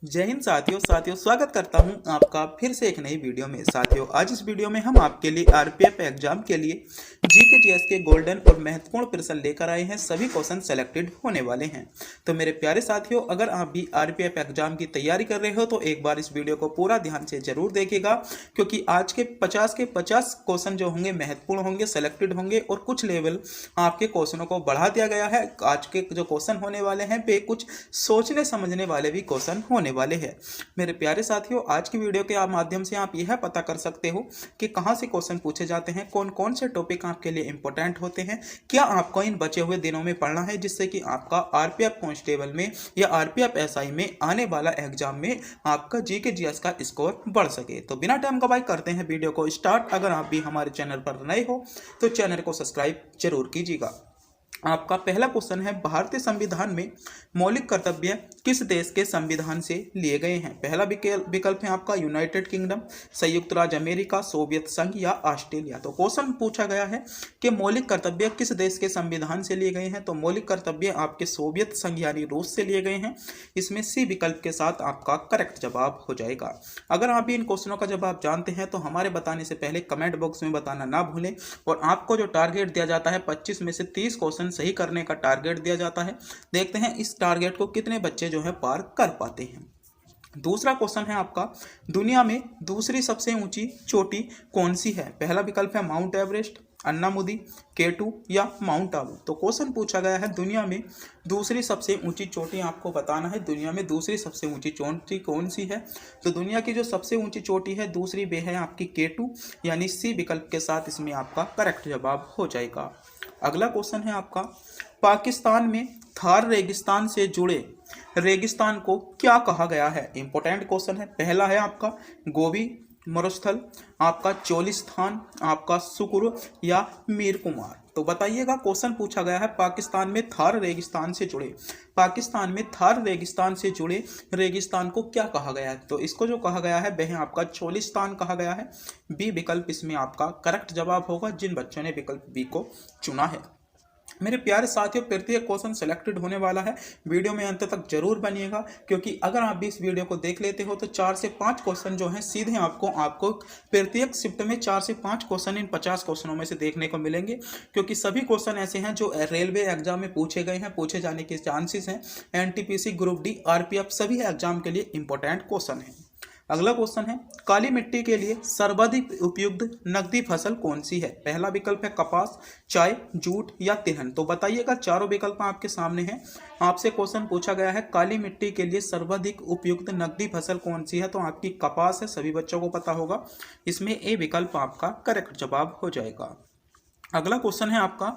जय हिंद साथियों स्वागत करता हूं आपका फिर से एक नई वीडियो में। साथियों, आज इस वीडियो में हम आपके लिए आरपीएफ एग्जाम के लिए जीके जीएस के गोल्डन और महत्वपूर्ण प्रश्न लेकर आए हैं। सभी क्वेश्चन सेलेक्टेड होने वाले हैं। तो मेरे प्यारे साथियों, अगर आप भी आरपीएफ एग्जाम की तैयारी कर रहे हो तो एक बार इस वीडियो को पूरा ध्यान से जरूर देखिएगा, क्योंकि आज के 50 क्वेश्चन जो होंगे महत्वपूर्ण होंगे, सेलेक्टेड होंगे और कुछ लेवल आपके क्वेश्चनों को बढ़ा दिया गया है। आज के जो क्वेश्चन होने वाले हैं वे कुछ सोचने समझने वाले भी क्वेश्चन होने वाले हैं। मेरे प्यारे साथियों, आज की वीडियो के माध्यम से आप यह पता कर सकते हो कि कहां से क्वेश्चन पूछे जाते हैं, कौन कौन से टॉपिक आपके लिए इंपॉर्टेंट होते हैं, क्या आपको इन बचे हुए दिनों में पढ़ना है, जिससे कि आपका आरपीएफ कांस्टेबल में या आरपीएफ एसआई में आने वाला एग्जाम में आपका जीके जीएस का स्कोर बढ़ सके। तो बिना टाइम गवाए करते हैं वीडियो को स्टार्ट। अगर आप भी हमारे चैनल पर नए हो तो चैनल को सब्सक्राइब जरूर कीजिएगा। आपका पहला क्वेश्चन है, भारतीय संविधान में मौलिक कर्तव्य किस देश के संविधान से लिए गए हैं? पहला विकल्प है आपका यूनाइटेड किंगडम, संयुक्त राज्य अमेरिका, सोवियत संघ या ऑस्ट्रेलिया। तो क्वेश्चन पूछा गया है कि मौलिक कर्तव्य किस देश के संविधान से लिए गए हैं। तो मौलिक कर्तव्य आपके सोवियत संघ यानी रूस से लिए गए हैं। इसमें सी विकल्प के साथ आपका करेक्ट जवाब हो जाएगा। अगर आप भी इन क्वेश्चनों का जवाब जानते हैं तो हमारे बताने से पहले कमेंट बॉक्स में बताना ना भूलें। और आपको जो टारगेट दिया जाता है 25 में से 30 क्वेश्चन सही करने का टारगेट दिया जाता है। देखते हैं इस टारगेट को कितने बच्चे जो है पार कर पाते हैं। दूसरा क्वेश्चन है आपका, दुनिया में दूसरी सबसे ऊंची चोटी कौन सी है? पहला विकल्प है माउंट एवरेस्ट, अन्नामुदी, केटू या माउंट आबू। तो क्वेश्चन पूछा गया है दुनिया में दूसरी सबसे ऊंची चोटी आपको बताना है। दुनिया में दूसरी सबसे ऊंची चोटी कौन सी है? तो दुनिया की जो सबसे ऊंची चोटी है दूसरी वे है आपकी केटू, यानी सी विकल्प के साथ इसमें आपका करेक्ट जवाब हो जाएगा। अगला क्वेश्चन है आपका, पाकिस्तान में थार रेगिस्तान से जुड़े रेगिस्तान को क्या कहा गया है? इंपॉर्टेंट क्वेश्चन है। पहला है आपका गोबी मरुस्थल, आपका चोलिस्तान, आपका शुक्र या मीर कुमार। तो बताइएगा, क्वेश्चन पूछा गया है पाकिस्तान में थार रेगिस्तान से जुड़े, पाकिस्तान में थार रेगिस्तान से जुड़े रेगिस्तान को क्या कहा गया है? तो इसको जो कहा गया है वह आपका चोलिस्तान कहा गया है। बी विकल्प इसमें आपका करेक्ट जवाब होगा, जिन बच्चों ने विकल्प बी को चुना है। मेरे प्यारे साथियों, प्रत्येक क्वेश्चन सेलेक्टेड होने वाला है। वीडियो में अंत तक जरूर बनिएगा, क्योंकि अगर आप भी इस वीडियो को देख लेते हो तो 4 से 5 क्वेश्चन जो हैं सीधे आपको प्रत्येक शिफ्ट में 4 से 5 क्वेश्चन इन 50 क्वेश्चनों में से देखने को मिलेंगे, क्योंकि सभी क्वेश्चन ऐसे हैं जो रेलवे एग्जाम में पूछे गए हैं, पूछे जाने के चांसेस हैं। एनटीपीसी, ग्रुप डी, आरपीएफ सभी एग्जाम के लिए इंपॉर्टेंट क्वेश्चन है। अगला क्वेश्चन है, काली मिट्टी के लिए सर्वाधिक उपयुक्त नकदी फसल कौन सी है? पहला विकल्प है कपास, चाय, जूट या तिलहन। तो बताइएगा, चारों विकल्प आपके सामने हैं। आपसे क्वेश्चन पूछा गया है काली मिट्टी के लिए सर्वाधिक उपयुक्त नकदी फसल कौन सी है? तो आपकी कपास है, सभी बच्चों को पता होगा। इसमें ए विकल्प आपका करेक्ट जवाब हो जाएगा। अगला क्वेश्चन है आपका,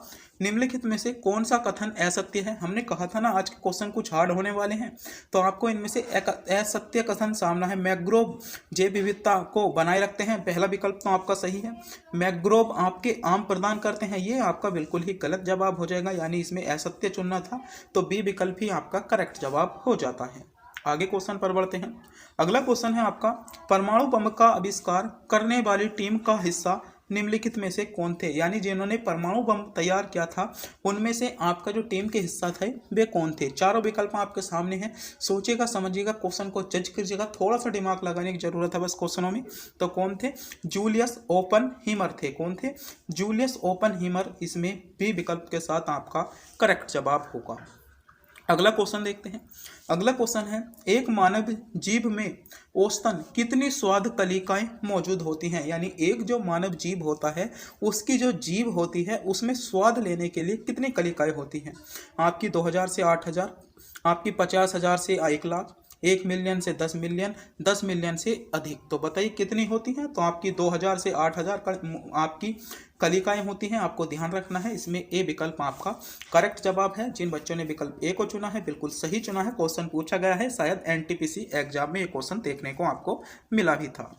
निम्नलिखित में से कौन सा कथन असत्य है? हमने कहा था ना आज के क्वेश्चन कुछ हार्ड होने वाले हैं, तो आपको इनमें से एक असत्य कथन सामना है। मैंग्रोव जैव विविधता को बनाए रखते हैं, पहला विकल्प तो आपका सही है। मैंग्रोव आपके आम प्रदान करते हैं, ये आपका बिल्कुल ही गलत जवाब हो जाएगा, यानी इसमें असत्य चुनना था, तो बी विकल्प ही आपका करेक्ट जवाब हो जाता है। आगे क्वेश्चन पर बढ़ते हैं। अगला क्वेश्चन है आपका, परमाणु बम का आविष्कार करने वाली टीम का हिस्सा निम्नलिखित में से कौन थे? यानी जिन्होंने परमाणु बम तैयार किया था उनमें से आपका जो टीम के हिस्सा थे वे कौन थे? चारों विकल्प आपके सामने हैं। सोचिएगा, समझिएगा, क्वेश्चन को जज कीजिएगा, थोड़ा सा दिमाग लगाने की जरूरत है बस क्वेश्चनों में। तो कौन थे? जूलियस ओपनहीमर थे। कौन थे? जूलियस ओपनहीमर। इसमें बी विकल्प के साथ आपका करेक्ट जवाब होगा। अगला क्वेश्चन देखते हैं। अगला क्वेश्चन है, एक मानव जीभ में औसतन कितनी स्वाद कलिकाएं मौजूद होती हैं? यानी एक जो मानव जीभ होता है उसकी जो जीभ होती है उसमें स्वाद लेने के लिए कितनी कलिकाएं होती हैं? आपकी 2000 से 8000, आपकी 50,000 से 1 लाख, 1 मिलियन से 10 मिलियन, 10 मिलियन से अधिक। तो बताइए कितनी होती हैं? तो आपकी 2000 से 8000 आपकी कलिकाएं होती हैं, आपको ध्यान रखना है। इसमें ए विकल्प आपका करेक्ट जवाब है। जिन बच्चों ने विकल्प ए को चुना है बिल्कुल सही चुना है। क्वेश्चन पूछा गया है, शायद एनटीपीसी एग्जाम में ये क्वेश्चन देखने को आपको मिला भी था।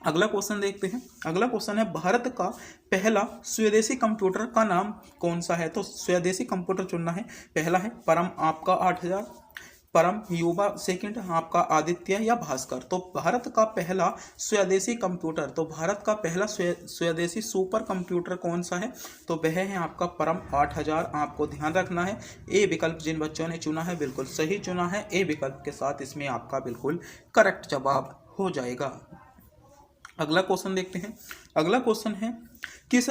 अगला क्वेश्चन देखते हैं। अगला क्वेश्चन है, भारत का पहला स्वदेशी कंप्यूटर का नाम कौन सा है? तो स्वदेशी कंप्यूटर चुनना है। पहला है परम आपका 8000, परम, युवा सेकंड आपका आदित्य या भास्कर। तो भारत का पहला स्वदेशी कंप्यूटर, तो भारत का पहला स्वदेशी सुपर कंप्यूटर कौन सा है? तो वह है आपका परम 8000। आपको ध्यान रखना है ए विकल्प जिन बच्चों ने चुना है बिल्कुल सही चुना है, ए विकल्प के साथ इसमें आपका बिल्कुल करेक्ट जवाब हो जाएगा। अगला क्वेश्चन देखते हैं। अगला क्वेश्चन है किस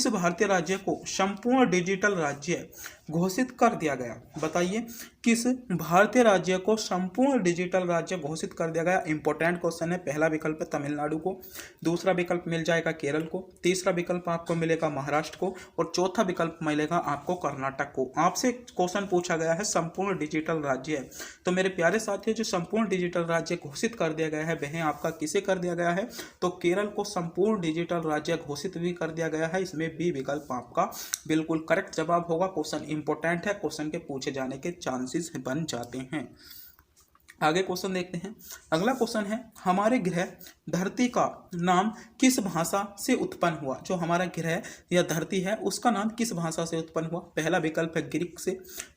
भारतीय राज्य को संपूर्ण डिजिटल राज्य घोषित कर दिया गया? बताइए किस भारतीय राज्य को संपूर्ण डिजिटल राज्य घोषित कर दिया गया? इंपॉर्टेंट क्वेश्चन है। पहला विकल्प है तमिलनाडु को, दूसरा विकल्प मिल जाएगा केरल को, तीसरा विकल्प आपको मिलेगा महाराष्ट्र को और चौथा विकल्प मिलेगा आपको कर्नाटक को। आपसे क्वेश्चन पूछा गया है संपूर्ण डिजिटल राज्य है। तो मेरे प्यारे साथियों, जो संपूर्ण डिजिटल राज्य घोषित कर दिया गया है वह आपका किसे कर दिया गया है? तो केरल को संपूर्ण डिजिटल राज्य घोषित भी कर दिया गया है। इसमें बी विकल्प आपका बिल्कुल करेक्ट जवाब होगा। क्वेश्चन इंपॉर्टेंट है, क्वेश्चन के पूछे जाने के चांसेस बन जाते हैं। आगे क्वेश्चन देखते हैं। अगला क्वेश्चन है हमारे ग्रह धरती का नाम किस भाषा से उत्पन्न हुआ? जो हमारा ग्रह या धरती है उसका नाम किस भाषा से उत्पन्न हुआ? पहला विकल्प है ग्रीक से,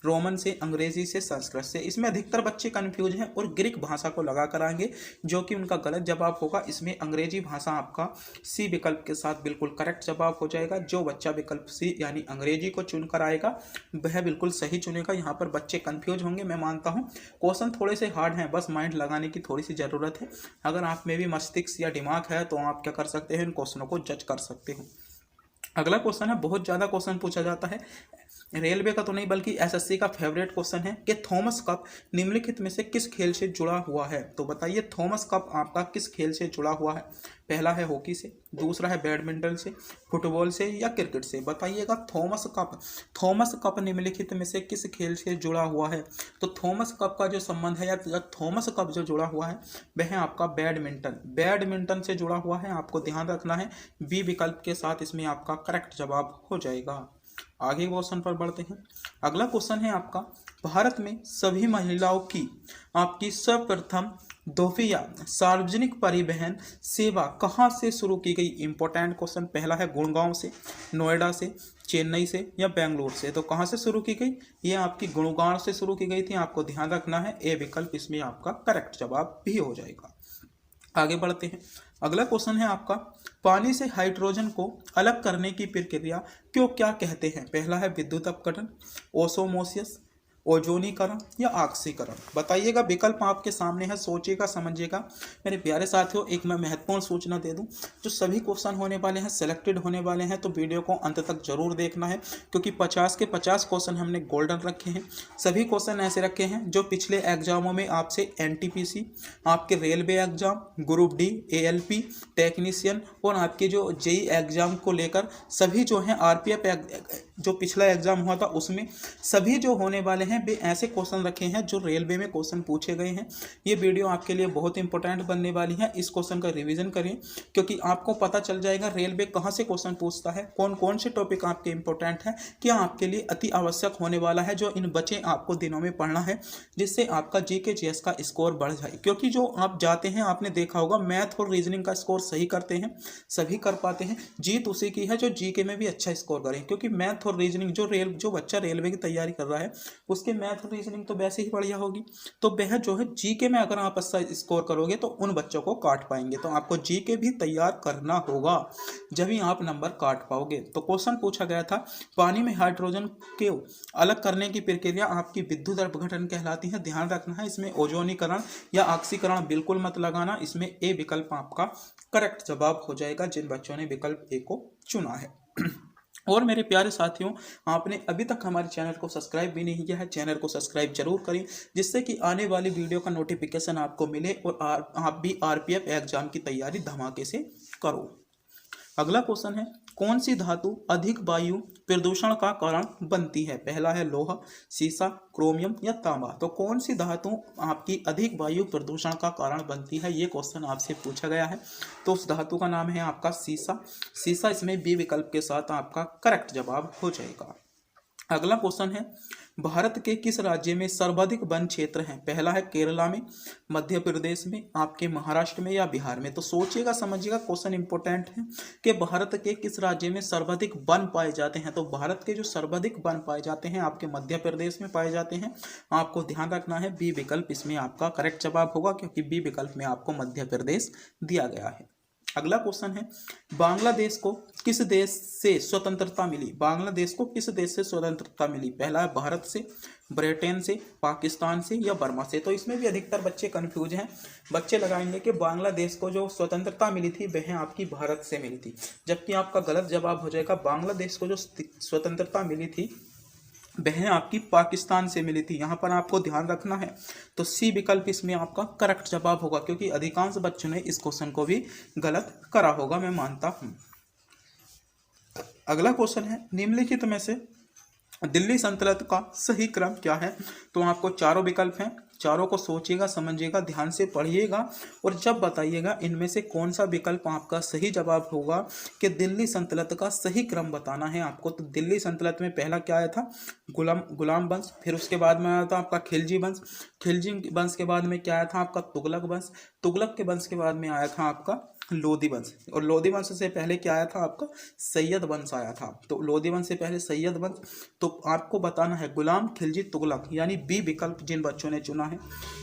रोमन से, अंग्रेजी से, संस्कृत से। इसमें अधिकतर बच्चे कंफ्यूज हैं और ग्रीक भाषा को लगा कर आएंगे जो कि उनका गलत जवाब होगा। इसमें अंग्रेजी भाषा आपका सी विकल्प के साथ बिल्कुल करेक्ट जवाब हो जाएगा। जो बच्चा विकल्प सी यानी अंग्रेजी को चुन कर आएगा वह बिल्कुल सही चुनेगा। यहाँ पर बच्चे कंफ्यूज होंगे, मैं मानता हूँ क्वेश्चन थोड़े से हार्ड हैं, बस माइंड लगाने की थोड़ी सी ज़रूरत है। अगर आप में भी मस्तिष्क या दिमाग है तो आप क्या कर सकते हैं, इन क्वेश्चनों को जज कर सकते हो। अगला क्वेश्चन है, बहुत ज़्यादा क्वेश्चन पूछा जाता है, रेलवे का तो नहीं बल्कि एसएससी का फेवरेट क्वेश्चन है कि थॉमस कप निम्नलिखित में से किस खेल से जुड़ा हुआ है? तो बताइए थॉमस कप आपका किस खेल से जुड़ा हुआ है? पहला है हॉकी से, दूसरा है बैडमिंटन से, फुटबॉल से या क्रिकेट से। बताइएगा थॉमस कप निम्नलिखित में से किस खेल से जुड़ा हुआ है? तो थॉमस कप का जो संबंध है या थॉमस कप जो जुड़ा हुआ है वह है आपका बैडमिंटन से जुड़ा हुआ है। आपको ध्यान रखना है बी विकल्प के साथ इसमें आपका करेक्ट जवाब हो जाएगा। आगे क्वेश्चन पर बढ़ते हैं। अगला क्वेश्चन है आपका भारत में सभी महिलाओं की आपकी सर्वप्रथम दोपहिया सार्वजनिक परिवहन सेवा कहाँ से शुरू की गई? Important question. पहला है गुड़गांव से, नोएडा से, चेन्नई से या बेंगलुरु से। तो कहाँ से शुरू की गई? ये आपकी गुड़गांव से शुरू की गई थी। आपको ध्यान रखना है ए विकल्प इसमें आपका करेक्ट जवाब भी हो जाएगा। आगे बढ़ते हैं। अगला क्वेश्चन है आपका पानी से हाइड्रोजन को अलग करने की प्रक्रिया क्यों क्या कहते हैं? पहला है विद्युत अपघटन, ओसोमोसिस, ओजोनीकरण या ऑक्सीकरण। बताइएगा, विकल्प आपके सामने है, सोचिएगा समझिएगा। मेरे प्यारे साथियों, एक मैं महत्वपूर्ण सूचना दे दूं, जो सभी क्वेश्चन होने वाले हैं सेलेक्टेड होने वाले हैं, तो वीडियो को अंत तक जरूर देखना है क्योंकि 50 के 50 क्वेश्चन हमने गोल्डन रखे हैं। सभी क्वेश्चन ऐसे रखे हैं जो पिछले एग्जामों में आपसे एनटीपीसी, आपके railway exam, group D, ALP, technician और आपके जो जेई एग्जाम को लेकर सभी जो हैं आरपीएफ जो पिछला एग्जाम हुआ था उसमें सभी जो होने वाले हैं वे ऐसे क्वेश्चन रखे हैं जो रेलवे में क्वेश्चन पूछे गए हैं। ये वीडियो आपके लिए बहुत इंपॉर्टेंट बनने वाली है। इस क्वेश्चन का रिवीजन करें क्योंकि आपको पता चल जाएगा रेलवे कहाँ से क्वेश्चन पूछता है, कौन कौन से टॉपिक आपके इंपॉर्टेंट है, क्या आपके लिए अति आवश्यक होने वाला है, जो इन बचे आपको दिनों में पढ़ना है जिससे आपका जीके जीएस का स्कोर बढ़ जाए। क्योंकि जो आप जाते हैं, आपने देखा होगा मैथ और रीजनिंग का स्कोर सही करते हैं, सभी कर पाते हैं, जीत उसी की है जो जीके में भी अच्छा स्कोर करें। क्योंकि मैथ और रीजनिंग जो बच्चा रेलवे की तैयारी कर रहा है उसके मैथ और रीजनिंग तो वैसे ही बढ़िया होगी, तो वह जो है जीके में अगर आप अच्छा स्कोर करोगे तो उन बच्चों को काट पाएंगे। तो आपको जीके भी तैयार करना होगा, जब ही आप नंबर काट पाओगे। तो क्वेश्चन पूछा गया था पानी में हाइड्रोजन के अलग करने की प्रक्रिया आपकी विद्युत अपघटन कहलाती है। ध्यान रखना है, इसमें ओजोनीकरण या ऑक्सीकरण बिल्कुल मत लगाना। इसमें ए विकल्प आपका करेक्ट जवाब हो जाएगा जिन बच्चों ने विकल्प ए को चुना है। और मेरे प्यारे साथियों, आपने अभी तक हमारे चैनल को सब्सक्राइब भी नहीं किया है, चैनल को सब्सक्राइब जरूर करें जिससे कि आने वाली वीडियो का नोटिफिकेशन आपको मिले और आप भी आरपीएफ एग्जाम की तैयारी धमाके से करो। अगला क्वेश्चन है कौन सी धातु अधिक वायु प्रदूषण का कारण बनती है? पहला है लोहा, सीसा, क्रोमियम या तांबा। तो कौन सी धातु आपकी अधिक वायु प्रदूषण का कारण बनती है, ये क्वेश्चन आपसे पूछा गया है। तो उस धातु का नाम है आपका सीसा। इसमें बी विकल्प के साथ आपका करेक्ट जवाब हो जाएगा। अगला क्वेश्चन है भारत के किस राज्य में सर्वाधिक वन क्षेत्र हैं? पहला है केरला में, मध्य प्रदेश में, आपके महाराष्ट्र में या बिहार में। तो सोचिएगा समझिएगा, क्वेश्चन इंपॉर्टेंट है कि भारत के किस राज्य में सर्वाधिक वन पाए जाते हैं। तो भारत के जो सर्वाधिक वन पाए जाते हैं आपके मध्य प्रदेश में पाए जाते हैं। आपको ध्यान रखना है, बी विकल्प इसमें आपका करेक्ट जवाब होगा, क्योंकि बी विकल्प में आपको मध्य प्रदेश दिया गया है। अगला क्वेश्चन है, बांग्लादेश को किस देश से स्वतंत्रता मिली? बांग्लादेश को किस देश से स्वतंत्रता मिली? पहला है भारत से, ब्रिटेन से, पाकिस्तान से या बर्मा से। तो इसमें भी अधिकतर बच्चे कंफ्यूज हैं। बच्चे लगाएंगे कि बांग्लादेश को जो स्वतंत्रता मिली थी वह आपकी भारत से मिली थी, जबकि आपका गलत जवाब हो जाएगा, बांग्लादेश को जो स्वतंत्रता मिली थी वह आपकी पाकिस्तान से मिली थी। यहाँ पर आपको ध्यान रखना है। तो सी विकल्प इसमें आपका करेक्ट जवाब होगा, क्योंकि अधिकांश बच्चों ने इस क्वेश्चन को भी गलत करा होगा, मैं मानता हूँ। अगला क्वेश्चन है, निम्नलिखित में से दिल्ली सल्तनत का सही क्रम क्या है? तो आपको चारों विकल्प हैं, चारों को सोचिएगा, समझिएगा, ध्यान से पढ़िएगा और जब बताइएगा इनमें से कौन सा विकल्प आपका सही जवाब होगा कि दिल्ली सल्तनत का सही क्रम बताना है आपको। तो दिल्ली सल्तनत में पहला क्या आया था? गुलाम वंश, फिर उसके बाद में आया था आपका खिलजी वंश, खिलजी वंश के बाद में क्या आया था आपका तुगलक वंश, तुगलक के वंश के बाद में आया था आपका लोधी वंश, और लोधी वंश से पहले क्या आया था आपका? सैयद वंश आया था। तो लोधी वंश से पहले सैयद वंश। तो आपको बताना है गुलाम, खिलजी, तुगलक, यानी बी विकल्प जिन बच्चों ने चुना है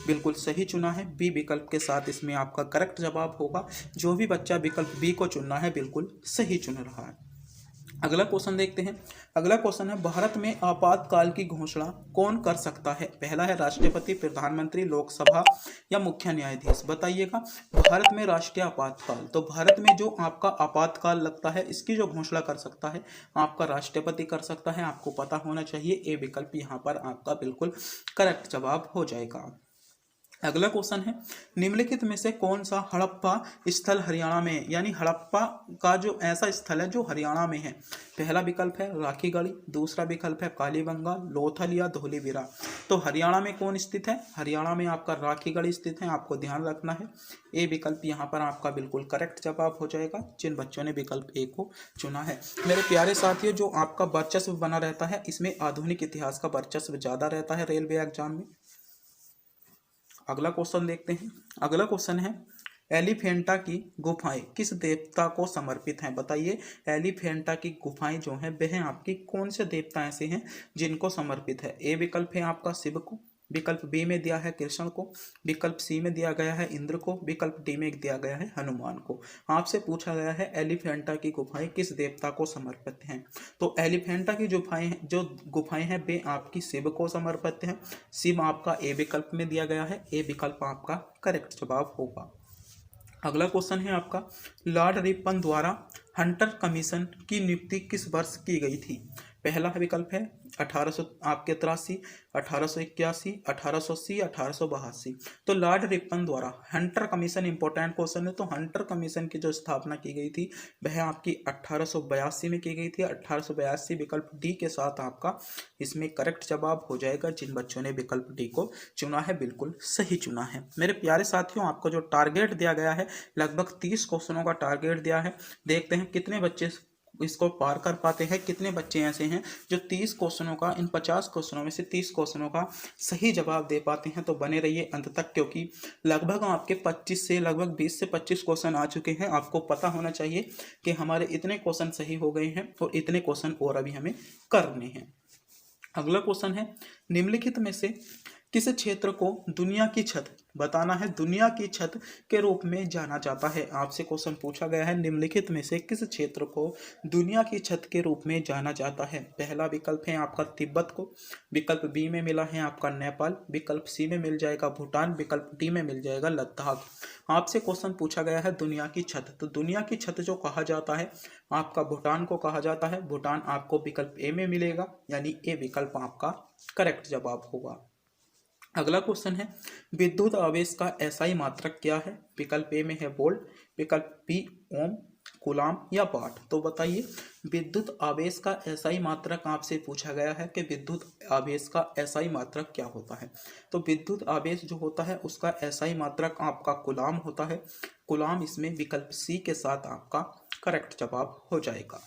बिल्कुल सही चुना है। बी विकल्प के साथ इसमें आपका करेक्ट जवाब होगा। जो भी बच्चा विकल्प बी को चुनना है बिल्कुल सही चुन रहा है। अगला क्वेश्चन देखते हैं। अगला क्वेश्चन है, भारत में आपातकाल की घोषणा कौन कर सकता है? पहला है राष्ट्रपति, प्रधानमंत्री, लोकसभा या मुख्य न्यायाधीश। बताइएगा, भारत में राष्ट्रीय आपातकाल, तो भारत में जो आपका आपातकाल लगता है इसकी जो घोषणा कर सकता है आपका राष्ट्रपति कर सकता है। आपको पता होना चाहिए, ए विकल्प यहाँ पर आपका बिल्कुल करेक्ट जवाब हो जाएगा। अगला क्वेश्चन है, निम्नलिखित में से कौन सा हड़प्पा स्थल हरियाणा में है? यानी हड़प्पा का जो ऐसा स्थल है जो हरियाणा में है। पहला विकल्प है राखीगढ़ी, दूसरा विकल्प है कालीबंगा, लोथल या धौलीवीरा। तो हरियाणा में कौन स्थित है? हरियाणा में आपका राखीगढ़ी स्थित है, आपको ध्यान रखना है। ए विकल्प यहाँ पर आपका बिल्कुल करेक्ट जवाब हो जाएगा जिन बच्चों ने विकल्प ए को चुना है। मेरे प्यारे साथियों, जो आपका वर्चस्व बना रहता है इसमें आधुनिक इतिहास का वर्चस्व ज्यादा रहता है रेलवे एग्जाम में। अगला क्वेश्चन देखते हैं। अगला क्वेश्चन है, एलिफेंटा की गुफाएं किस देवता को समर्पित हैं? बताइए, एलिफेंटा की गुफाएं जो हैं वह आपकी कौन से देवता ऐसे हैं जिनको समर्पित है? ए विकल्प है आपका शिव को, विकल्प बी में दिया है कृष्ण को, विकल्प सी में दिया गया है इंद्र को, विकल्प डी में दिया गया है हनुमान को। आपसे पूछा गया है एलिफेंटा की गुफाएं किस देवता को समर्पित हैं? तो एलिफेंटा की जो गुफाएं हैं वे आपकी शिव को समर्पित हैं। शिव आपका ए विकल्प में दिया गया है, ए विकल्प आपका करेक्ट जवाब होगा। अगला क्वेश्चन है आपका, लॉर्ड रिपन द्वारा हंटर कमीशन की नियुक्ति किस वर्ष की गई थी? पहला विकल्प है 1883, 1881, 1880, 1882। तो लॉर्ड रिपन द्वारा हंटर कमीशन इंपॉर्टेंट क्वेश्चन है। तो हंटर कमीशन की जो स्थापना की गई थी वह आपकी 1882 में की गई थी। 1882 विकल्प डी के साथ आपका इसमें करेक्ट जवाब हो जाएगा। जिन बच्चों ने विकल्प डी को चुना है बिल्कुल सही चुना है। मेरे प्यारे साथियों, आपको जो टारगेट दिया गया है लगभग 30 क्वेश्चनों का टारगेट दिया है। देखते हैं कितने बच्चे इसको पार कर पाते हैं, कितने बच्चे ऐसे हैं जो 30 क्वेश्चनों का, इन 50 क्वेश्चनों में से 30 क्वेश्चनों का सही जवाब दे पाते हैं। तो बने रहिए अंत तक, क्योंकि लगभग आपके 25 से लगभग 20 से 25 क्वेश्चन आ चुके हैं। आपको पता होना चाहिए कि हमारे इतने क्वेश्चन सही हो गए हैं और इतने क्वेश्चन और अभी हमें करने हैं। अगला क्वेश्चन है, निम्नलिखित में से किस क्षेत्र को दुनिया की छत, बताना है, दुनिया की छत के रूप में जाना जाता है? आपसे क्वेश्चन पूछा गया है, निम्नलिखित में से किस क्षेत्र को दुनिया की छत के रूप में जाना जाता है? पहला विकल्प है आपका तिब्बत को, विकल्प बी में मिला है आपका नेपाल, विकल्प सी में मिल जाएगा भूटान, विकल्प डी में मिल जाएगा लद्दाख। आपसे क्वेश्चन पूछा गया है दुनिया की छत, तो दुनिया की छत जो कहा जाता है आपका भूटान को कहा जाता है। भूटान आपको विकल्प ए में मिलेगा, यानी ए विकल्प आपका करेक्ट जवाब होगा। अगला क्वेश्चन है, विद्युत आवेश का एसआई मात्रक क्या है? विकल्प ए में है वोल्ट, विकल्प बी ओम, कूलाम या वाट। तो बताइए, विद्युत आवेश का एसआई मात्रक आपसे पूछा गया है कि विद्युत आवेश का एसआई मात्रक क्या होता है? तो विद्युत आवेश जो होता है उसका एसआई मात्रक आपका कूलाम होता है। कूलाम इसमें विकल्प सी के साथ आपका करेक्ट जवाब हो जाएगा।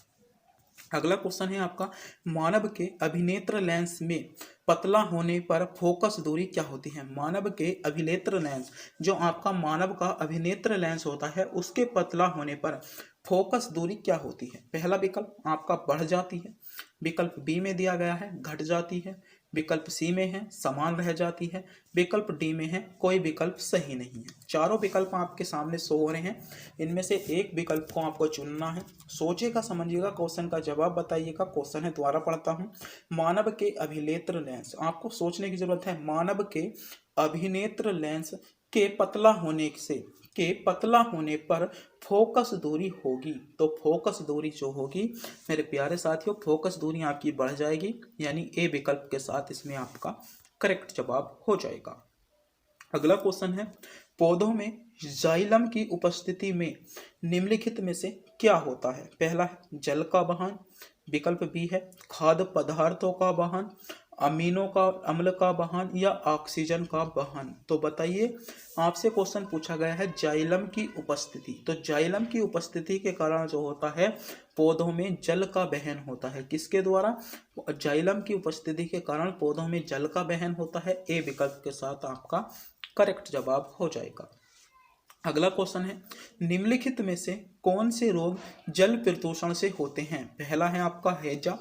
अगला क्वेश्चन है आपका, मानव के अभिनेत्र लेंस में पतला होने पर फोकस दूरी क्या होती है। मानव के अभिनेत्र लेंस, जो आपका मानव का अभिनेत्र लेंस होता है, उसके पतला होने पर फोकस दूरी क्या होती है। पहला विकल्प आपका बढ़ जाती है, विकल्प बी में दिया गया है घट जाती है, विकल्प सी में है समान रह जाती है, विकल्प डी में है कोई विकल्प सही नहीं है। चारों विकल्प आपके सामने शो हो रहे हैं, इनमें से एक विकल्प को आपको चुनना है। सोचिएगा, समझिएगा, क्वेश्चन का जवाब बताइएगा। क्वेश्चन है, दोबारा पढ़ता हूँ। मानव के अभिनेत्र लेंस, आपको सोचने की जरूरत है। मानव के अभिनेत्र लेंस के पतला होने पर फोकस दूरी होगी, तो फोकस दूरी जो होगी मेरे प्यारे साथियों, फोकस दूरी आपकी बढ़ जाएगी, यानी ए विकल्प के साथ इसमें आपका करेक्ट जवाब हो जाएगा। अगला क्वेश्चन है, पौधों में जाइलम की उपस्थिति में निम्नलिखित में से क्या होता है। पहला है जल का वहन, विकल्प बी है खाद्य पदार्थों का वहन, अमीनों का अम्ल का वहन या ऑक्सीजन का वहन। तो बताइए, आपसे क्वेश्चन पूछा गया है जाइलम की उपस्थिति। तो जाइलम की उपस्थिति के कारण जो होता है पौधों में जल का वहन होता है। किसके द्वारा? जाइलम की उपस्थिति के कारण पौधों में जल का वहन होता है। ए विकल्प के साथ आपका करेक्ट जवाब हो जाएगा। अगला क्वेश्चन है, निम्नलिखित में से कौन से रोग जल प्रदूषण से होते हैं। पहला है आपका हैजा,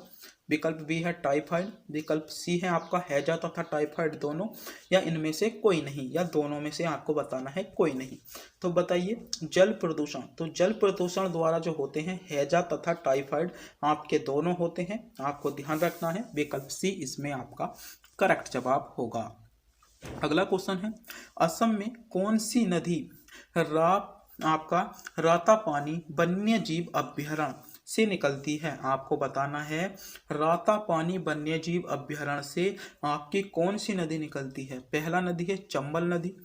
विकल्प बी है टाइफाइड, विकल्प सी है आपका हैजा तथा टाइफाइड दोनों, या इनमें से कोई नहीं, या दोनों में से आपको बताना है कोई नहीं। तो बताइए, जल प्रदूषण, तो जल प्रदूषण द्वारा जो होते हैं हैजा तथा टाइफाइड आपके दोनों होते हैं, आपको ध्यान रखना है। विकल्प सी इसमें आपका करेक्ट जवाब होगा। अगला क्वेश्चन है, असम में कौन सी नदी आपका रातापानी वन्य जीव अभ्यारण्य से निकलती है। आपको बताना है रातापानी वन्य जीव अभ्यारण्य से आपकी कौन सी नदी निकलती है। पहला नदी है चंबल नदी,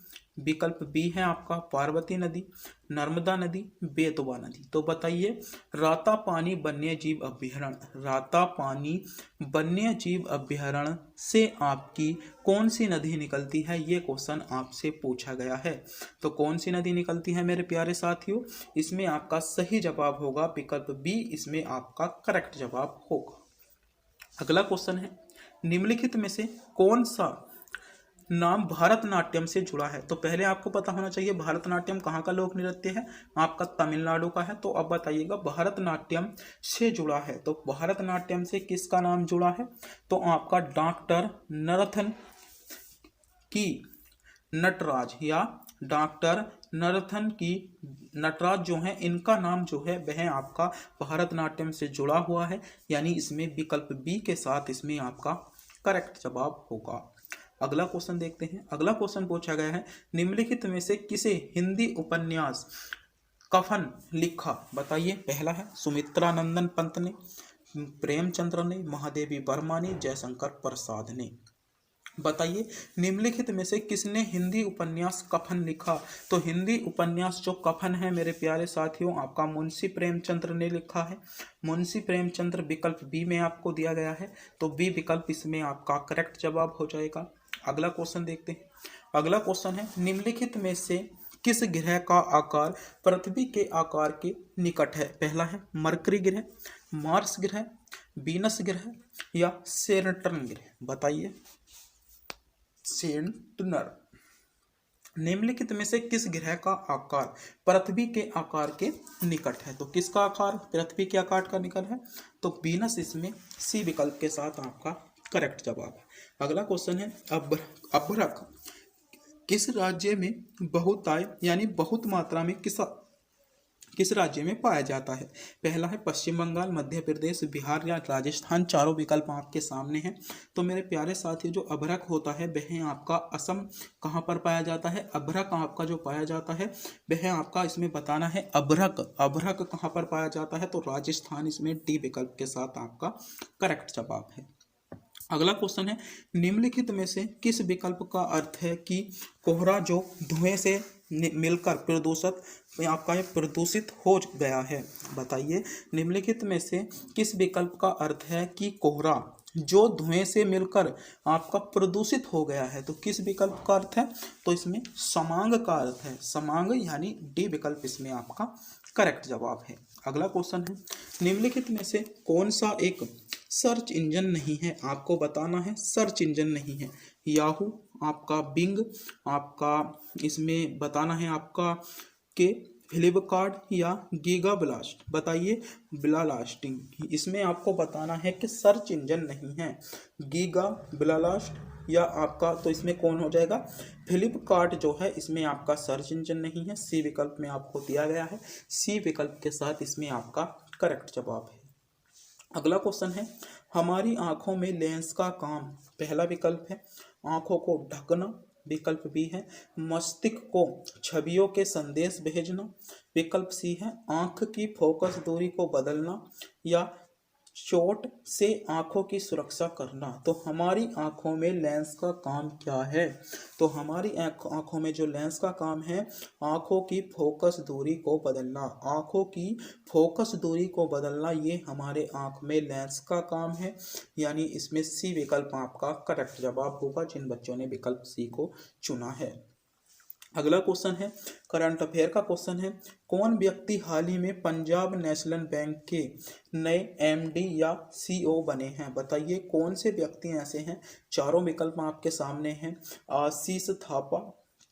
विकल्प बी है आपका पार्वती नदी, नर्मदा नदी, बेतवा नदी। तो बताइए, रातापानी वन्य जीव अभ्यारण्य, रातापानी वन्य जीव अभ्यारण्य से आपकी कौन सी नदी निकलती है, ये क्वेश्चन आपसे पूछा गया है। तो कौन सी नदी निकलती है मेरे प्यारे साथियों, इसमें आपका सही जवाब होगा विकल्प बी, इसमें आपका करेक्ट जवाब होगा। अगला क्वेश्चन है, निम्नलिखित में से कौन सा नाम भारतनाट्यम से जुड़ा है। तो पहले आपको पता होना चाहिए भारतनाट्यम कहाँ का लोक नृत्य है, आपका तमिलनाडु का है। तो अब बताइएगा भारतनाट्यम से जुड़ा है, तो भारतनाट्यम से किसका नाम जुड़ा है। तो आपका डॉक्टर नरथन की नटराज, या डॉक्टर नरथन की नटराज जो है, इनका नाम जो है वह आपका भारतनाट्यम से जुड़ा हुआ है, यानी इसमें विकल्प बी के साथ इसमें आपका करेक्ट जवाब होगा। अगला क्वेश्चन देखते हैं। अगला क्वेश्चन पूछा गया है, निम्नलिखित में से किसे हिंदी उपन्यास कफन लिखा। बताइए, पहला है सुमित्रा नंदन पंत ने, प्रेमचंद्र ने, महादेवी वर्मा ने, जयशंकर प्रसाद ने। बताइए, निम्नलिखित में से किसने हिंदी उपन्यास कफन लिखा। तो हिंदी उपन्यास जो कफन है मेरे प्यारे साथियों, आपका मुंशी प्रेमचंद्र ने लिखा है। मुंशी प्रेमचंद्र विकल्प बी में आपको दिया गया है, तो बी विकल्प इसमें आपका करेक्ट जवाब हो जाएगा। अगला क्वेश्चन देखते हैं। अगला क्वेश्चन है, निम्नलिखित में से किस ग्रह का आकार पृथ्वी के आकार के निकट है। पहला है मरकरी ग्रह, मार्स ग्रह, वीनस ग्रह या सैटर्न ग्रह। बताइए, सैटर्न। निम्नलिखित में से किस ग्रह का आकार पृथ्वी के आकार के निकट है। तो किसका आकार पृथ्वी के आकार का निकट है, तो वीनस इसमें सी विकल्प के साथ आपका करेक्ट जवाब है। अगला क्वेश्चन है, अभ्रक किस राज्य में बहुताय यानी बहुत मात्रा में किस राज्य में पाया जाता है। पहला है पश्चिम बंगाल, मध्य प्रदेश, बिहार या राजस्थान। चारों विकल्प आपके सामने हैं। तो मेरे प्यारे साथियों, जो अभ्रक होता है वह आपका असम कहाँ पर पाया जाता है। अभ्रक आपका जो पाया जाता है वह आपका इसमें बताना है अभ्रक कहाँ पर पाया जाता है, तो राजस्थान इसमें डी विकल्प के साथ आपका करेक्ट जवाब है। अगला क्वेश्चन है, निम्नलिखित में से किस विकल्प का अर्थ है कि कोहरा जो धुएं से मिलकर प्रदूषित हो गया है। बताइए, निम्नलिखित में से किस विकल्प का अर्थ है कि कोहरा जो धुएं से मिलकर आपका प्रदूषित हो गया है। तो किस विकल्प का अर्थ है, तो इसमें समांग का अर्थ है। समांग यानी डी विकल्प इसमें आपका करेक्ट जवाब है। अगला क्वेश्चन है, निम्नलिखित में से कौन सा एक सर्च इंजन नहीं है? आपको बताना है सर्च इंजन नहीं है। याहू, आपका बिंग, आपका इसमें बताना है आपका के फ्लिपकार्ट या गीगा ब्लास्ट। बताइए ब्लालास्टिंग, इसमें आपको बताना है कि सर्च इंजन नहीं है। गीगा, ब्लालास्ट या आपका, तो इसमें कौन हो जाएगा? फ्लिपकार्ट जो है इसमें आपका सर्च इंजन नहीं है। सी विकल्प में आपको दिया गया है, सी विकल्प के साथ इसमें आपका करेक्ट जवाब है। अगला क्वेश्चन है, हमारी आंखों में लेंस का काम, पहला विकल्प है आंखों को ढकना, विकल्प बी है मस्तिष्क को छवियों के संदेश भेजना, विकल्प सी है आंख की फोकस दूरी को बदलना, या चोट से आंखों की सुरक्षा करना। तो हमारी आंखों में लेंस का काम क्या है? तो हमारी आंखों में जो लेंस का काम है, आंखों की फोकस दूरी को बदलना। आंखों की फोकस दूरी को बदलना, ये हमारे आंख में लेंस का काम है। यानी इसमें सी विकल्प आपका करेक्ट जवाब होगा, जिन बच्चों ने विकल्प सी को चुना है। अगला क्वेश्चन है करंट अफेयर का क्वेश्चन है, कौन व्यक्ति हाल ही में पंजाब नेशनल बैंक के नए एमडी या सीईओ बने हैं? बताइए कौन से व्यक्ति ऐसे हैं। चारों विकल्प आपके सामने हैं। आशीष थापा,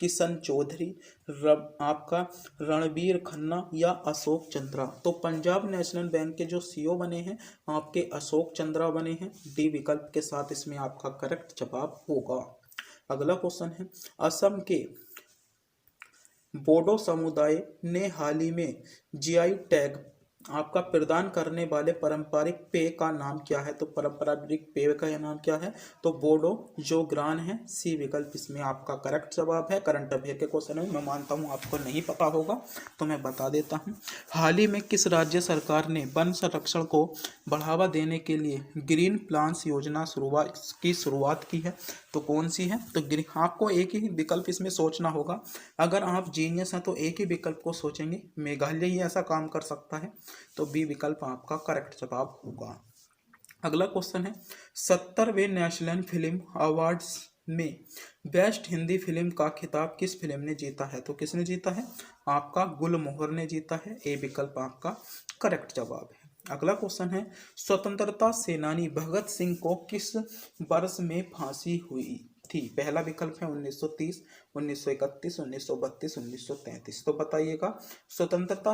किशन चौधरी, आपका रणबीर खन्ना या अशोक चंद्रा। तो पंजाब नेशनल बैंक के जो सीईओ बने हैं आपके अशोक चंद्रा बने हैं। डी विकल्प के साथ इसमें आपका करेक्ट जवाब होगा। अगला क्वेश्चन है, असम के बोडो समुदाय ने हाल ही में जीआई टैग आपका प्रदान करने वाले पारंपरिक पेय का नाम क्या है? तो पारंपरिक पेय का नाम क्या है? तो बोडो जो ग्रान है। सी विकल्प इसमें आपका करेक्ट जवाब है। करंट अफेयर के क्वेश्चन में मैं मानता हूँ आपको नहीं पता होगा, तो मैं बता देता हूँ। हाल ही में किस राज्य सरकार ने वन संरक्षण को बढ़ावा देने के लिए ग्रीन प्लान्स योजना की शुरुआत की है? तो कौन सी है? तो आपको एक ही विकल्प इसमें सोचना होगा। अगर आप जीनियस हैं तो एक ही विकल्प को सोचेंगे। मेघालय ही ऐसा काम कर सकता है, तो बी विकल्प आपका करेक्ट जवाब होगा। अगला क्वेश्चन है, 70वें नेशनल फिल्म अवार्ड्स में बेस्ट हिंदी फिल्म का खिताब किस फिल्म ने जीता है? तो किसने जीता है? आपका गुलमोहर ने जीता है। ए विकल्प आपका करेक्ट जवाब है। अगला क्वेश्चन है, स्वतंत्रता सेनानी भगत सिंह को किस वर्ष में फांसी हुई थी? पहला विकल्प है 1930, 1931, 1932, 1933। तो बताइएगा स्वतंत्रता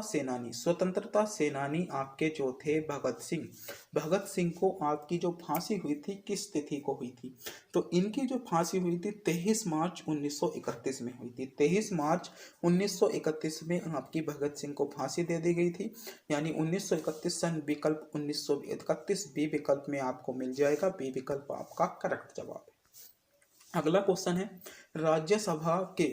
सेनानी आपके जो थे भगत सिंह को आपकी जो फांसी हुई थी किस तिथि को हुई थी? तो इनकी जो फांसी हुई थी 23 मार्च 1931 में हुई थी। 23 मार्च 1931 में आपकी भगत सिंह को फांसी दे दी गई थी। यानी 1931 सन विकल्प 1931 बी विकल्प में आपको मिल जाएगा। बी विकल्प आपका करेक्ट जवाब है। अगला क्वेश्चन है, राज्यसभा के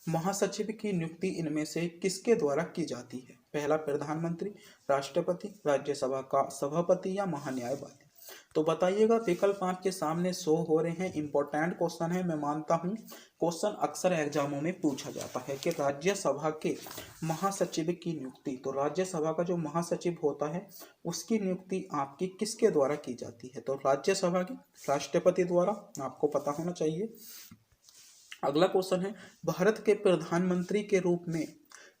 महासचिव की नियुक्ति इनमें से किसके द्वारा की जाती है? पहला प्रधानमंत्री, राष्ट्रपति, राज्यसभा का सभापति या महान्यायवादी। तो बताइएगा विकल्प आपके सामने शो हो रहे हैं। इंपॉर्टेंट क्वेश्चन है, मैं मानता हूं क्वेश्चन अक्सर एग्जामों में पूछा जाता है कि राज्यसभा के महासचिव की नियुक्ति। तो राज्यसभा का जो महासचिव होता है उसकी नियुक्ति आपकी किसके द्वारा की जाती है? तो राज्यसभा की राष्ट्रपति द्वारा, आपको पता होना चाहिए। अगला क्वेश्चन है, भारत के प्रधानमंत्री के रूप में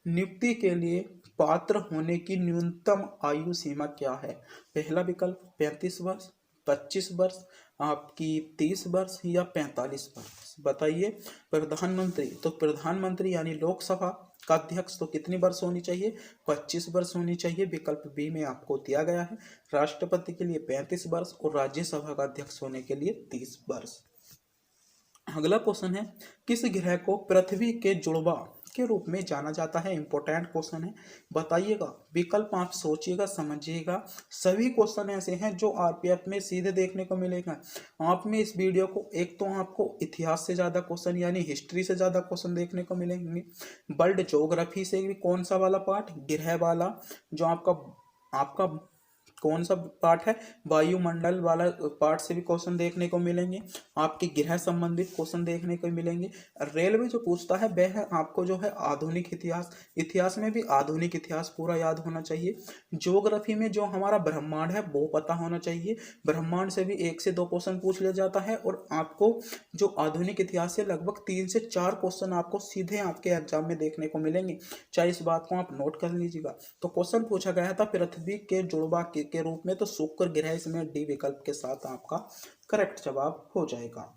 नियुक्ति के लिए पात्र होने की न्यूनतम आयु सीमा क्या है? पहला विकल्प 35 वर्ष, 25 वर्ष, आपकी 30 वर्ष या 45 वर्ष। बताइए प्रधानमंत्री, तो प्रधानमंत्री यानी लोकसभा का अध्यक्ष तो कितनी वर्ष होनी चाहिए? 25 वर्ष होनी चाहिए। विकल्प बी में आपको दिया गया है। राष्ट्रपति के लिए 35 वर्ष और राज्यसभा का अध्यक्ष होने के लिए 30 वर्ष। अगला क्वेश्चन है, किस ग्रह को पृथ्वी के जुड़वा के रूप में जाना जाता है? इंपॉर्टेंट क्वेश्चन है, बताइएगा। विकल्प आप सोचिएगा, समझिएगा। सभी क्वेश्चन ऐसे हैं जो आरपीएफ में सीधे देखने को मिलेगा। आप में इस वीडियो को एक तो आपको इतिहास से ज़्यादा क्वेश्चन यानी हिस्ट्री से ज़्यादा क्वेश्चन देखने को मिलेंगे। वर्ल्ड ज्योग्राफी से भी कौन सा वाला पार्ट? ग्रह वाला, जो आपका कौन सा पार्ट है, वायुमंडल वाला पार्ट से भी क्वेश्चन देखने को मिलेंगे, आपके ग्रह संबंधित क्वेश्चन देखने को मिलेंगे। रेलवे जो पूछता है वह है आपको जो है आधुनिक इतिहास, इतिहास में भी आधुनिक इतिहास पूरा याद होना चाहिए। ज्योग्राफी में जो हमारा ब्रह्मांड है वो पता होना चाहिए, ब्रह्मांड से भी 1 से 2 क्वेश्चन पूछ लिया जाता है। और आपको जो आधुनिक इतिहास से लगभग 3 से 4 क्वेश्चन आपको सीधे आपके एग्जाम में देखने को मिलेंगे, चाहे इस बात को आप नोट कर लीजिएगा। तो क्वेश्चन पूछा गया था पृथ्वी के जुड़वा के रूप में, तो शुक्र ग्रह इसमें डी विकल्प के साथ आपका करेक्ट जवाब हो जाएगा।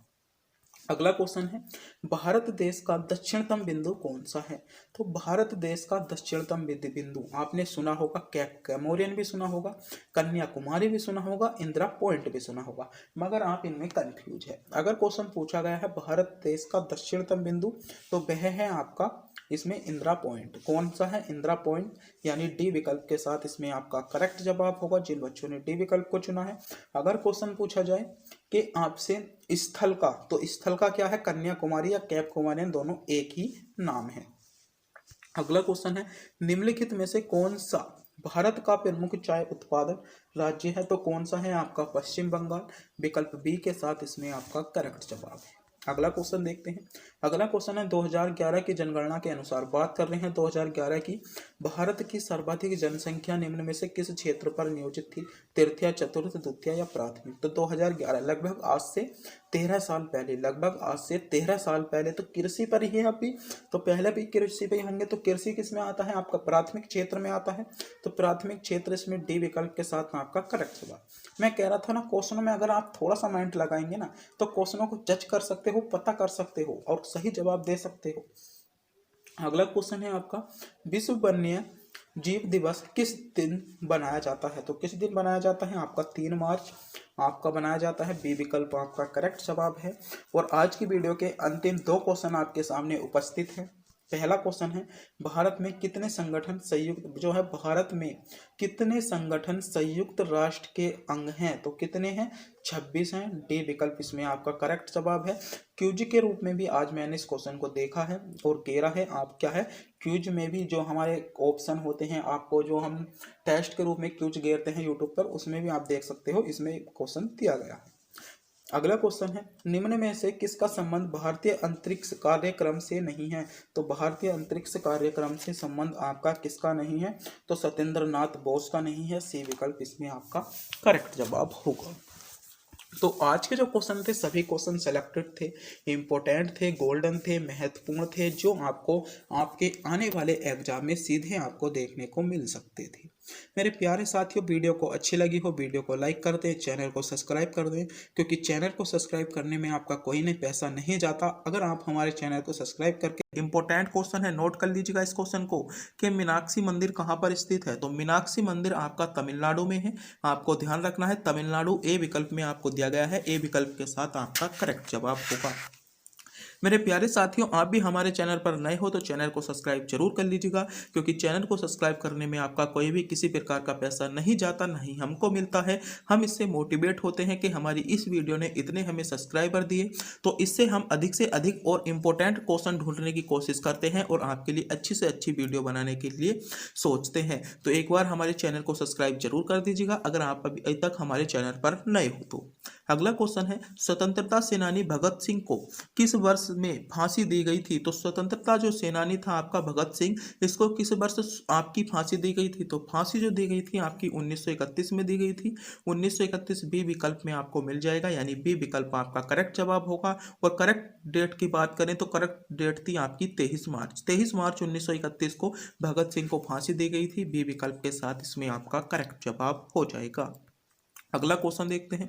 अगला क्वेश्चन है, भारत देश का दक्षिणतम बिंदु कौन सा है? तो भारत देश का दक्षिणतम बिंदु आपने सुना होगा, कैमोरियन भी सुना होगा, कन्याकुमारी भी सुना होगा, इंदिरा पॉइंट भी सुना होगा, मगर आप इनमें कंफ्यूज है। अगर क्वेश्चन पूछा गया है भारत देश का दक्षिणतम बिंदु, तो वह है आपका इसमें इंदिरा पॉइंट। कौन सा है? इंदिरा पॉइंट, यानी डी विकल्प के साथ इसमें आपका करेक्ट जवाब होगा जिन बच्चों ने डी विकल्प को चुना है। अगर क्वेश्चन पूछा जाए कि आपसे स्थल का, तो स्थल का क्या है? कन्याकुमारी या कैप कुमारियन दोनों एक ही नाम है। अगला क्वेश्चन है, निम्नलिखित में से कौन सा भारत का प्रमुख चाय उत्पादक राज्य है? तो कौन सा है आपका? पश्चिम बंगाल, विकल्प बी के साथ इसमें आपका करेक्ट जवाब है। अगला क्वेश्चन देखते हैं। अगला क्वेश्चन है, 2011 की जनगणना के अनुसार, बात कर रहे हैं 2011 की, भारत की सर्वाधिक जनसंख्या निम्न में से किस क्षेत्र पर नियोजित थी? तृतीय, चतुर्थ, द्वितीय या प्राथमिक? तो 2011 लगभग आज से 13 साल पहले, लगभग आज से 13 साल पहले तो कृषि पर ही है अभी, तो पहले भी कृषि पे ही होंगे। तो कृषि किस में आता है? आपका प्राथमिक क्षेत्र में आता है, तो प्राथमिक क्षेत्र इसमें डी विकल्प के साथ आपका करेक्ट जवाब। मैं कह रहा था ना, क्वेश्चनों में अगर आप थोड़ा सा माइंड लगाएंगे ना, तो क्वेश्चनों को जज कर सकते हो, पता कर सकते हो और सही जवाब दे सकते हो। अगला क्वेश्चन है आपका, विश्व वन्य जीव दिवस किस दिन बनाया जाता है? तो किस दिन बनाया जाता है? आपका 3 मार्च आपका बनाया जाता है, बी विकल्प आपका करेक्ट जवाब है। और आज की वीडियो के अंतिम 2 क्वेश्चन आपके सामने उपस्थित हैं। पहला क्वेश्चन है, भारत में कितने संगठन संयुक्त जो है, भारत में कितने संगठन संयुक्त राष्ट्र के अंग हैं? तो कितने हैं? 26 हैं, डी विकल्प इसमें आपका करेक्ट जवाब है। क्यूज के रूप में भी आज मैंने इस क्वेश्चन को देखा है और घेरा है। आप क्या है, क्यूज में भी जो हमारे ऑप्शन होते हैं, आपको जो हम टेस्ट के रूप में क्यूज घेरते हैं यूट्यूब पर, उसमें भी आप देख सकते हो, इसमें क्वेश्चन दिया गया है। अगला क्वेश्चन है, निम्न में से किसका संबंध भारतीय अंतरिक्ष कार्यक्रम से नहीं है? तो भारतीय अंतरिक्ष कार्यक्रम से संबंध आपका किसका नहीं है? तो सत्येंद्र नाथ बोस का नहीं है, सी विकल्प इसमें आपका करेक्ट जवाब होगा। तो आज के जो क्वेश्चन थे सभी क्वेश्चन सेलेक्टेड थे, इम्पोर्टेंट थे, गोल्डन थे, महत्वपूर्ण थे, जो आपको आपके आने वाले एग्जाम में सीधे आपको देखने को मिल सकते थे। मेरे प्यारे साथियों, वीडियो को अच्छी लगी हो वीडियो को लाइक कर दें, चैनल को सब्सक्राइब कर दें, क्योंकि चैनल को सब्सक्राइब करने में आपका कोई नहीं पैसा नहीं जाता। अगर आप हमारे चैनल को सब्सक्राइब करके, इंपॉर्टेंट क्वेश्चन है, नोट कर लीजिएगा इस क्वेश्चन को, कि मीनाक्षी मंदिर कहाँ पर स्थित है? तो मीनाक्षी मंदिर आपका तमिलनाडु में है, आपको ध्यान रखना है, तमिलनाडु, ए विकल्प में आपको दिया गया है, ए विकल्प के साथ आपका करेक्ट जवाब होगा। मेरे प्यारे साथियों, आप भी हमारे चैनल पर नए हो तो चैनल को सब्सक्राइब जरूर कर लीजिएगा, क्योंकि चैनल को सब्सक्राइब करने में आपका कोई भी किसी प्रकार का पैसा नहीं जाता, नहीं हमको मिलता है। हम इससे मोटिवेट होते हैं कि हमारी इस वीडियो ने इतने हमें सब्सक्राइबर दिए, तो इससे हम अधिक से अधिक और इम्पोर्टेंट क्वेश्चन ढूंढने की कोशिश करते हैं और आपके लिए अच्छी से अच्छी वीडियो बनाने के लिए सोचते हैं। तो एक बार हमारे चैनल को सब्सक्राइब जरूर कर दीजिएगा अगर आप अभी तक हमारे चैनल पर नए हो तो। अगला क्वेश्चन है, स्वतंत्रता सेनानी भगत सिंह को किस वर्ष में फांसी दी गई थी? तो स्वतंत्रता जो सेनानी था आपका भगत सिंह, इसको किस वर्ष आपकी फांसी दी गई थी? तो फांसी जो दी गई थी आपकी 1931 में दी गई थी, 1931 बी विकल्प में आपको मिल जाएगा, यानी बी विकल्प आपका करेक्ट जवाब होगा। और करेक्ट डेट की बात करें तो करेक्ट डेट थी आपकी 23 मार्च, 23 मार्च 1931 को भगत सिंह को फांसी दी गई थी, बी विकल्प के साथ इसमें आपका करेक्ट जवाब हो जाएगा। अगला क्वेश्चन देखते हैं।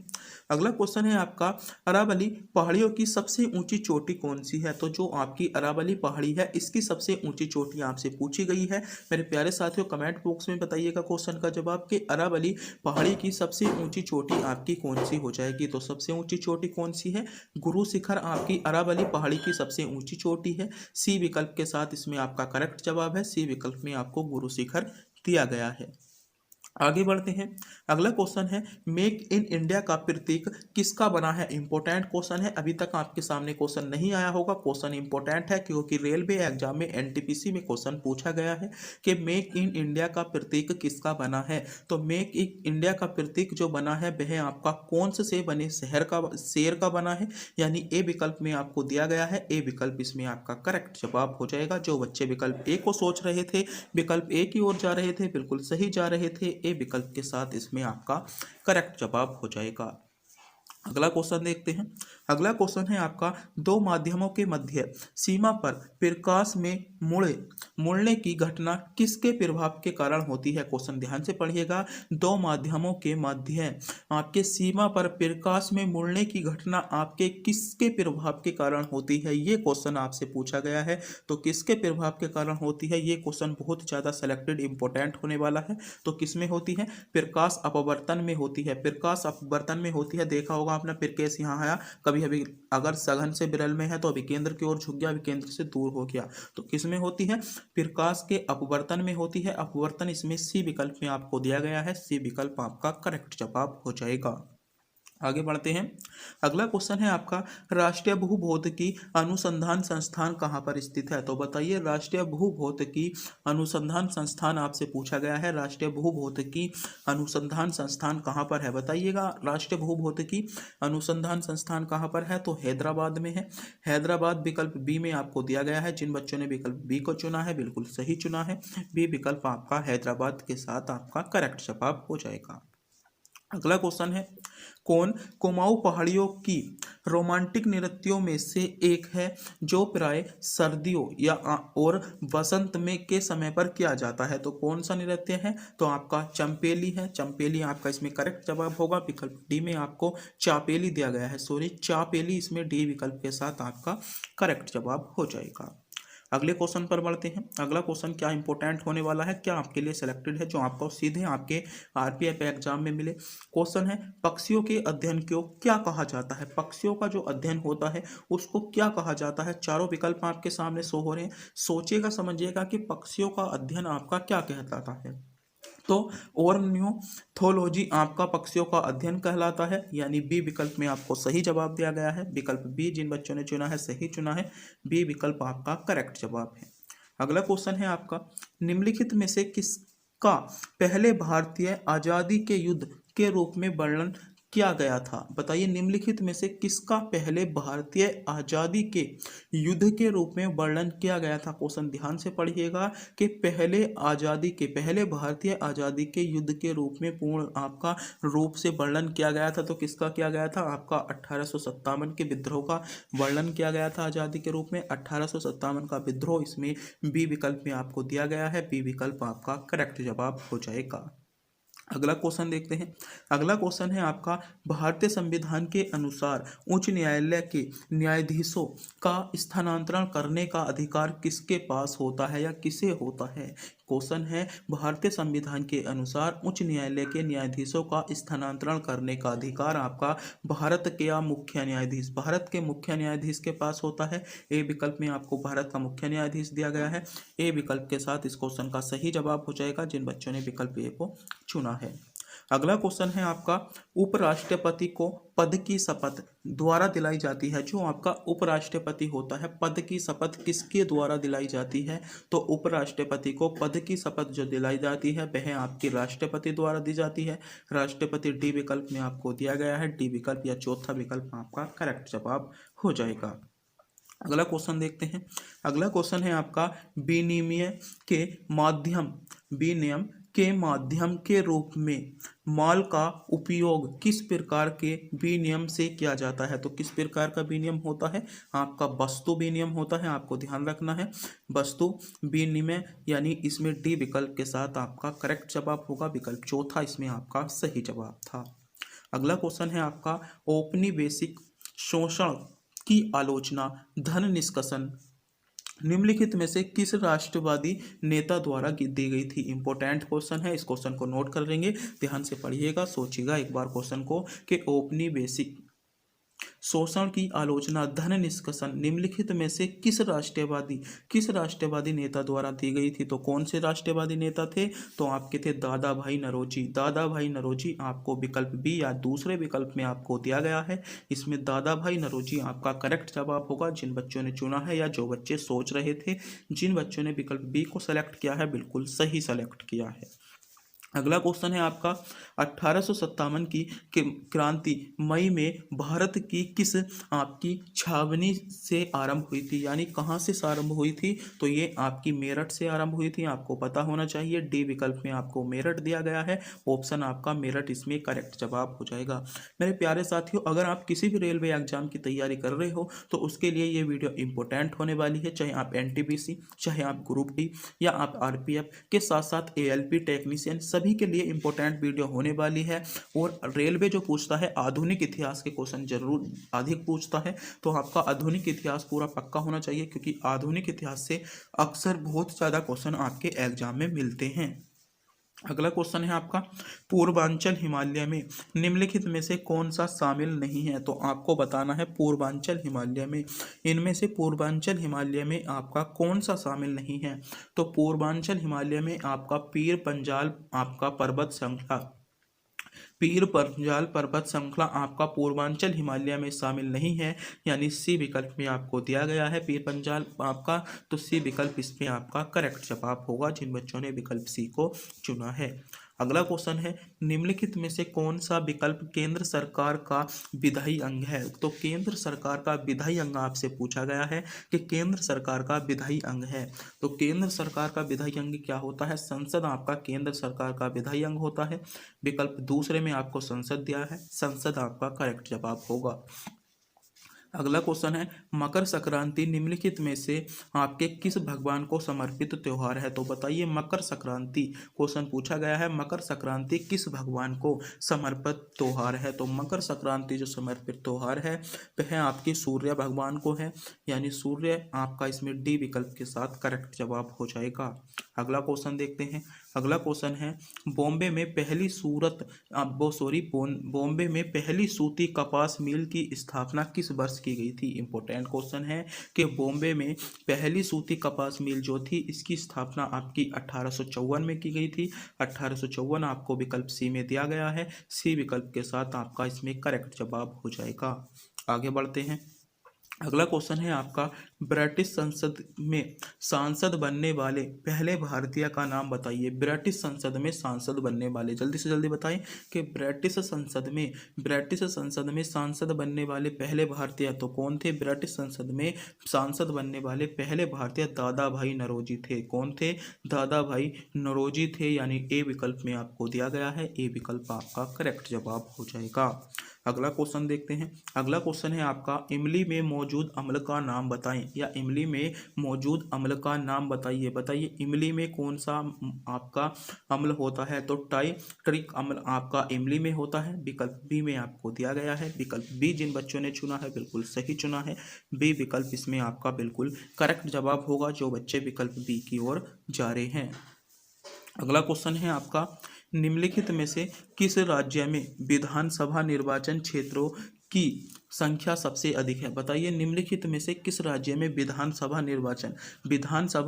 अगला क्वेश्चन है आपका, अरावली पहाड़ियों की सबसे ऊंची चोटी कौन सी है? तो जो आपकी अरावली पहाड़ी है, इसकी सबसे ऊंची चोटी आपसे पूछी गई है। मेरे प्यारे साथियों, कमेंट बॉक्स में बताइएगा क्वेश्चन का जवाब कि अरावली पहाड़ी की सबसे ऊंची चोटी आपकी कौन सी हो जाएगी। तो सबसे ऊंची चोटी कौन सी है? गुरु शिखर आपकी अरावली पहाड़ी की सबसे ऊंची चोटी है, सी विकल्प के साथ इसमें आपका करेक्ट जवाब है, सी विकल्प में आपको गुरु शिखर दिया गया है। आगे बढ़ते हैं। अगला क्वेश्चन है मेक इन इंडिया का प्रतीक किसका बना है। इंपॉर्टेंट क्वेश्चन है, अभी तक आपके सामने क्वेश्चन नहीं आया होगा। क्वेश्चन इंपॉर्टेंट है क्योंकि रेलवे एग्जाम में एनटीपीसी में क्वेश्चन पूछा गया है कि मेक इन इंडिया का प्रतीक किसका बना है। तो मेक इन इंडिया का प्रतीक जो बना है वह आपका कौन से बने शहर का शेर का बना है, यानी ए विकल्प में आपको दिया गया है। ए विकल्प इसमें आपका करेक्ट जवाब हो जाएगा। जो बच्चे विकल्प ए को सोच रहे थे, विकल्प ए की ओर जा रहे थे, बिल्कुल सही जा रहे थे। ए विकल्प के साथ इसमें आपका करेक्ट जवाब हो जाएगा। अगला क्वेश्चन देखते हैं। अगला क्वेश्चन है आपका दो माध्यमों के मध्य सीमा पर प्रकाश में मुड़ने की घटना किसके प्रभाव के कारण होती है। क्वेश्चन ध्यान से पढ़िएगा। दो माध्यमों के मध्य आपके सीमा पर प्रकाश में मुड़ने की घटना आपके किसके प्रभाव के कारण होती है, ये क्वेश्चन आपसे पूछा गया है। तो किसके प्रभाव के कारण होती है, ये क्वेश्चन बहुत ज़्यादा सेलेक्टेड इंपॉर्टेंट होने वाला है। तो किस में होती है, प्रकाश अपवर्तन में होती है। प्रकाश अपवर्तन में होती है, देखा होगा आपने प्रकाश यहाँ आया कभी अभी, अगर सघन से विरल में है तो अभी केंद्र की ओर झुक गया, अभी केंद्र से दूर हो गया। तो किस में होती है, प्रकाश के अपवर्तन में होती है। अपवर्तन इसमें सी विकल्प में आपको दिया गया है। सी विकल्प आपका करेक्ट जवाब हो जाएगा। आगे बढ़ते हैं। अगला क्वेश्चन है आपका राष्ट्रीय भूभौतिकी अनुसंधान संस्थान कहाँ पर स्थित है। तो बताइए राष्ट्रीय भूभौतिकी अनुसंधान संस्थान आपसे पूछा गया है। राष्ट्रीय भूभौतिकी अनुसंधान संस्थान कहाँ पर है, बताइएगा। राष्ट्रीय भूभौतिकी अनुसंधान संस्थान कहाँ पर है, तो हैदराबाद में है। हैदराबाद विकल्प बी में आपको दिया गया है। जिन बच्चों ने विकल्प बी को चुना है बिल्कुल सही चुना है। बी विकल्प आपका हैदराबाद के साथ आपका करेक्ट जवाब हो जाएगा। अगला क्वेश्चन है कौन कुमाऊं पहाड़ियों की रोमांटिक नृत्यों में से एक है जो प्राय सर्दियों या और वसंत में के समय पर किया जाता है। तो कौन सा नृत्य है, तो आपका चंपेली है। चंपेली आपका इसमें करेक्ट जवाब होगा। विकल्प डी में आपको चापेली दिया गया है, सॉरी चापेली इसमें डी विकल्प के साथ आपका करेक्ट जवाब हो जाएगा। अगले क्वेश्चन पर बढ़ते हैं। अगला क्वेश्चन क्या इंपॉर्टेंट होने वाला है, क्या आपके लिए सिलेक्टेड है, जो आपको सीधे आपके आरपीएफ एग्जाम में मिले। क्वेश्चन है पक्षियों के अध्ययन को क्या कहा जाता है। पक्षियों का जो अध्ययन होता है उसको क्या कहा जाता है। चारों विकल्प आपके सामने शो हो रहे हैं। सोचिएगा समझिएगा कि पक्षियों का अध्ययन आपका क्या कहलाता है। तो ऑर्निथोलॉजी आपका पक्षियों का अध्ययन कहलाता है, यानी बी विकल्प में आपको सही जवाब दिया गया है। विकल्प बी जिन बच्चों ने चुना है सही चुना है। बी विकल्प आपका करेक्ट जवाब है। अगला क्वेश्चन है आपका निम्नलिखित में से किसका पहले भारतीय आजादी के युद्ध के रूप में वर्णन किया गया था। बताइए निम्नलिखित में से किसका पहले भारतीय आजादी के युद्ध के रूप में वर्णन किया गया था। क्वेश्चन ध्यान से पढ़िएगा कि पहले भारतीय आजादी के युद्ध के रूप में पूर्ण आपका रूप से वर्णन किया गया था। तो किसका किया गया था, आपका 1857 के विद्रोह का वर्णन किया गया था आजादी के रूप में। 1857 का विद्रोह इसमें बी विकल्प में आपको दिया गया है। बी विकल्प आपका करेक्ट जवाब हो जाएगा। अगला क्वेश्चन देखते हैं। अगला क्वेश्चन है आपका भारतीय संविधान के अनुसार उच्च न्यायालय के न्यायाधीशों का स्थानांतरण करने का अधिकार किसके पास होता है या किसे होता है। क्वेश्चन है भारतीय संविधान के अनुसार उच्च न्यायालय के न्यायाधीशों का स्थानांतरण करने का अधिकार आपका भारत के मुख्य न्यायाधीश के पास होता है। ए विकल्प में आपको भारत का मुख्य न्यायाधीश दिया गया है। ए विकल्प के साथ इस क्वेश्चन का सही जवाब हो जाएगा जिन बच्चों ने विकल्प ए को चुना है। अगला क्वेश्चन है आपका उपराष्ट्रपति को पद की शपथ द्वारा दिलाई जाती है। जो आपका उपराष्ट्रपति होता है पद की शपथ किसके द्वारा दिलाई जाती है, तो उपराष्ट्रपति को पद की शपथ जो दिलाई जाती है वह आपकी राष्ट्रपति द्वारा दी जाती है। राष्ट्रपति डी विकल्प में आपको दिया गया है। डी विकल्प या चौथा विकल्प आपका करेक्ट जवाब हो जाएगा। अगला क्वेश्चन देखते हैं। अगला क्वेश्चन है आपका विनिमय के माध्यम के रूप में माल का उपयोग किस प्रकार के विनिमय से किया जाता है। तो किस प्रकार का विनिमय होता है, आपका वस्तु विनिमय होता है। आपको ध्यान रखना है वस्तु विनिमय, यानी इसमें डी विकल्प के साथ आपका करेक्ट जवाब होगा। विकल्प चौथा इसमें आपका सही जवाब था। अगला क्वेश्चन है आपका औपनिवेशिक शोषण की आलोचना धन निष्कर्षण निम्नलिखित में से किस राष्ट्रवादी नेता द्वारा दी गई थी। इंपॉर्टेंट क्वेश्चन है, इस क्वेश्चन को नोट कर लेंगे, ध्यान से पढ़िएगा, सोचिएगा एक बार क्वेश्चन को कि औपनिवेशिक शोषण की आलोचना, धन निष्कर्षण निम्नलिखित में से किस राष्ट्रवादी नेता द्वारा दी गई थी? तो कौन से राष्ट्रवादी नेता थे? तो आपके थे दादा भाई नौरोजी। दादा भाई नौरोजी आपको विकल्प बी या दूसरे विकल्प में आपको दिया गया है। इसमें दादा भाई नौरोजी आपका करेक्ट जवाब होगा। जिन बच्चों ने चुना है या जो बच्चे सोच रहे थे, जिन बच्चों ने विकल्प बी को सेलेक्ट किया है, बिल्कुल सही सेलेक्ट किया है। अगला क्वेश्चन है आपका 1857 की क्रांति मई में भारत की किस आपकी छावनी से आरंभ हुई थी? यानी कहाँ से आरंभ हुई थी? तो ये आपकी मेरठ से आरंभ हुई थी। आपको पता होना चाहिए। डी विकल्प में आपको मेरठ दिया गया है। ऑप्शन आपका मेरठ इसमें करेक्ट जवाब हो जाएगा। मेरे प्यारे साथियों, अगर आप किसी भी रेलवे एग्जाम की तैयारी कर रहे हो तो उसके लिए ये वीडियो इंपॉर्टेंट होने वाली है। चाहे आप एनटीपीसी, चाहे आप ग्रुप डी या आप आरपीएफ के साथ साथ एएलपी टेक्नीशियन, सभी के लिए इंपॉर्टेंट वीडियो होने वाली है। और रेलवे जो पूछता है आधुनिक इतिहास के क्वेश्चन जरूर अधिक पूछता है, तो आपका आधुनिक इतिहास पूरा पक्का होना चाहिए, क्योंकि आधुनिक इतिहास से अक्सर बहुत ज़्यादा क्वेश्चन आपके एग्जाम में मिलते हैं। अगला क्वेश्चन है आपका पूर्वांचल हिमालय में निम्नलिखित में से कौन सा शामिल नहीं है? तो आपको बताना है पूर्वांचल हिमालय में, इनमें से पूर्वांचल हिमालय में आपका कौन सा शामिल नहीं है? तो पूर्वांचल हिमालय में आपका पीर पंजाल आपका पर्वत श्रृंखला आपका पूर्वांचल हिमालय में शामिल नहीं है। यानी सी विकल्प में आपको दिया गया है पीर पंजाल आपका, तो सी विकल्प इसमें आपका करेक्ट जवाब होगा, जिन बच्चों ने विकल्प सी को चुना है। अगला क्वेश्चन है निम्नलिखित में से कौन सा विकल्प केंद्र सरकार का विधायी अंग है? तो केंद्र सरकार का विधायी अंग आपसे पूछा गया है कि केंद्र सरकार का विधायी अंग है। तो केंद्र सरकार का विधायी अंग क्या होता है? संसद आपका केंद्र सरकार का विधायी अंग होता है। विकल्प दूसरे में आपको संसद दिया है, संसद आपका करेक्ट जवाब होगा। अगला क्वेश्चन है मकर संक्रांति निम्नलिखित में से आपके किस भगवान को समर्पित त्योहार है? तो बताइए मकर संक्रांति क्वेश्चन पूछा गया है, मकर संक्रांति किस भगवान को समर्पित त्योहार है? तो मकर संक्रांति जो समर्पित त्योहार है वह आपके सूर्य भगवान को है। यानी सूर्य आपका इसमें डी विकल्प के साथ करेक्ट जवाब हो जाएगा। अगला क्वेश्चन देखते हैं। अगला क्वेश्चन है बॉम्बे में पहली सूती कपास मिल की स्थापना किस वर्ष की गई थी? इंपॉर्टेंट क्वेश्चन है कि बॉम्बे में पहली सूती कपास मिल जो थी इसकी स्थापना आपकी 1854 में की गई थी। 1854 आपको विकल्प सी में दिया गया है। सी विकल्प के साथ आपका इसमें करेक्ट जवाब हो जाएगा। आगे बढ़ते हैं। अगला क्वेश्चन है आपका ब्रिटिश संसद में सांसद बनने वाले पहले भारतीय का नाम बताइए। ब्रिटिश संसद में सांसद बनने वाले, जल्दी से जल्दी बताएं कि ब्रिटिश संसद में सांसद बनने वाले पहले भारतीय तो कौन थे? ब्रिटिश संसद में सांसद बनने वाले पहले भारतीय दादा भाई नौरोजी थे। कौन थे? दादा भाई नौरोजी थे। यानी ए विकल्प में आपको दिया गया है। ए विकल्प आपका करेक्ट जवाब हो जाएगा। अगला क्वेश्चन देखते हैं। अगला क्वेश्चन है आपका इमली में मौजूद अम्ल का नाम बताएं, या इमली में मौजूद अम्ल का नाम बताइए। बताइए इमली में कौन सा आपका अम्ल होता है? तो टाइट्रिक अम्ल आपका इमली में होता है। विकल्प बी में आपको दिया गया है। विकल्प बी जिन बच्चों ने चुना है बिल्कुल सही चुना है। बी विकल्प इसमें आपका बिल्कुल करेक्ट जवाब होगा, जो बच्चे विकल्प बी की ओर जा रहे हैं। अगला क्वेश्चन है आपका निम्नलिखित में से किस राज्य में विधानसभा निर्वाचन क्षेत्रों की संख्या सबसे अधिक है? बताइए निम्नलिखित में से किस राज्य में विधानसभा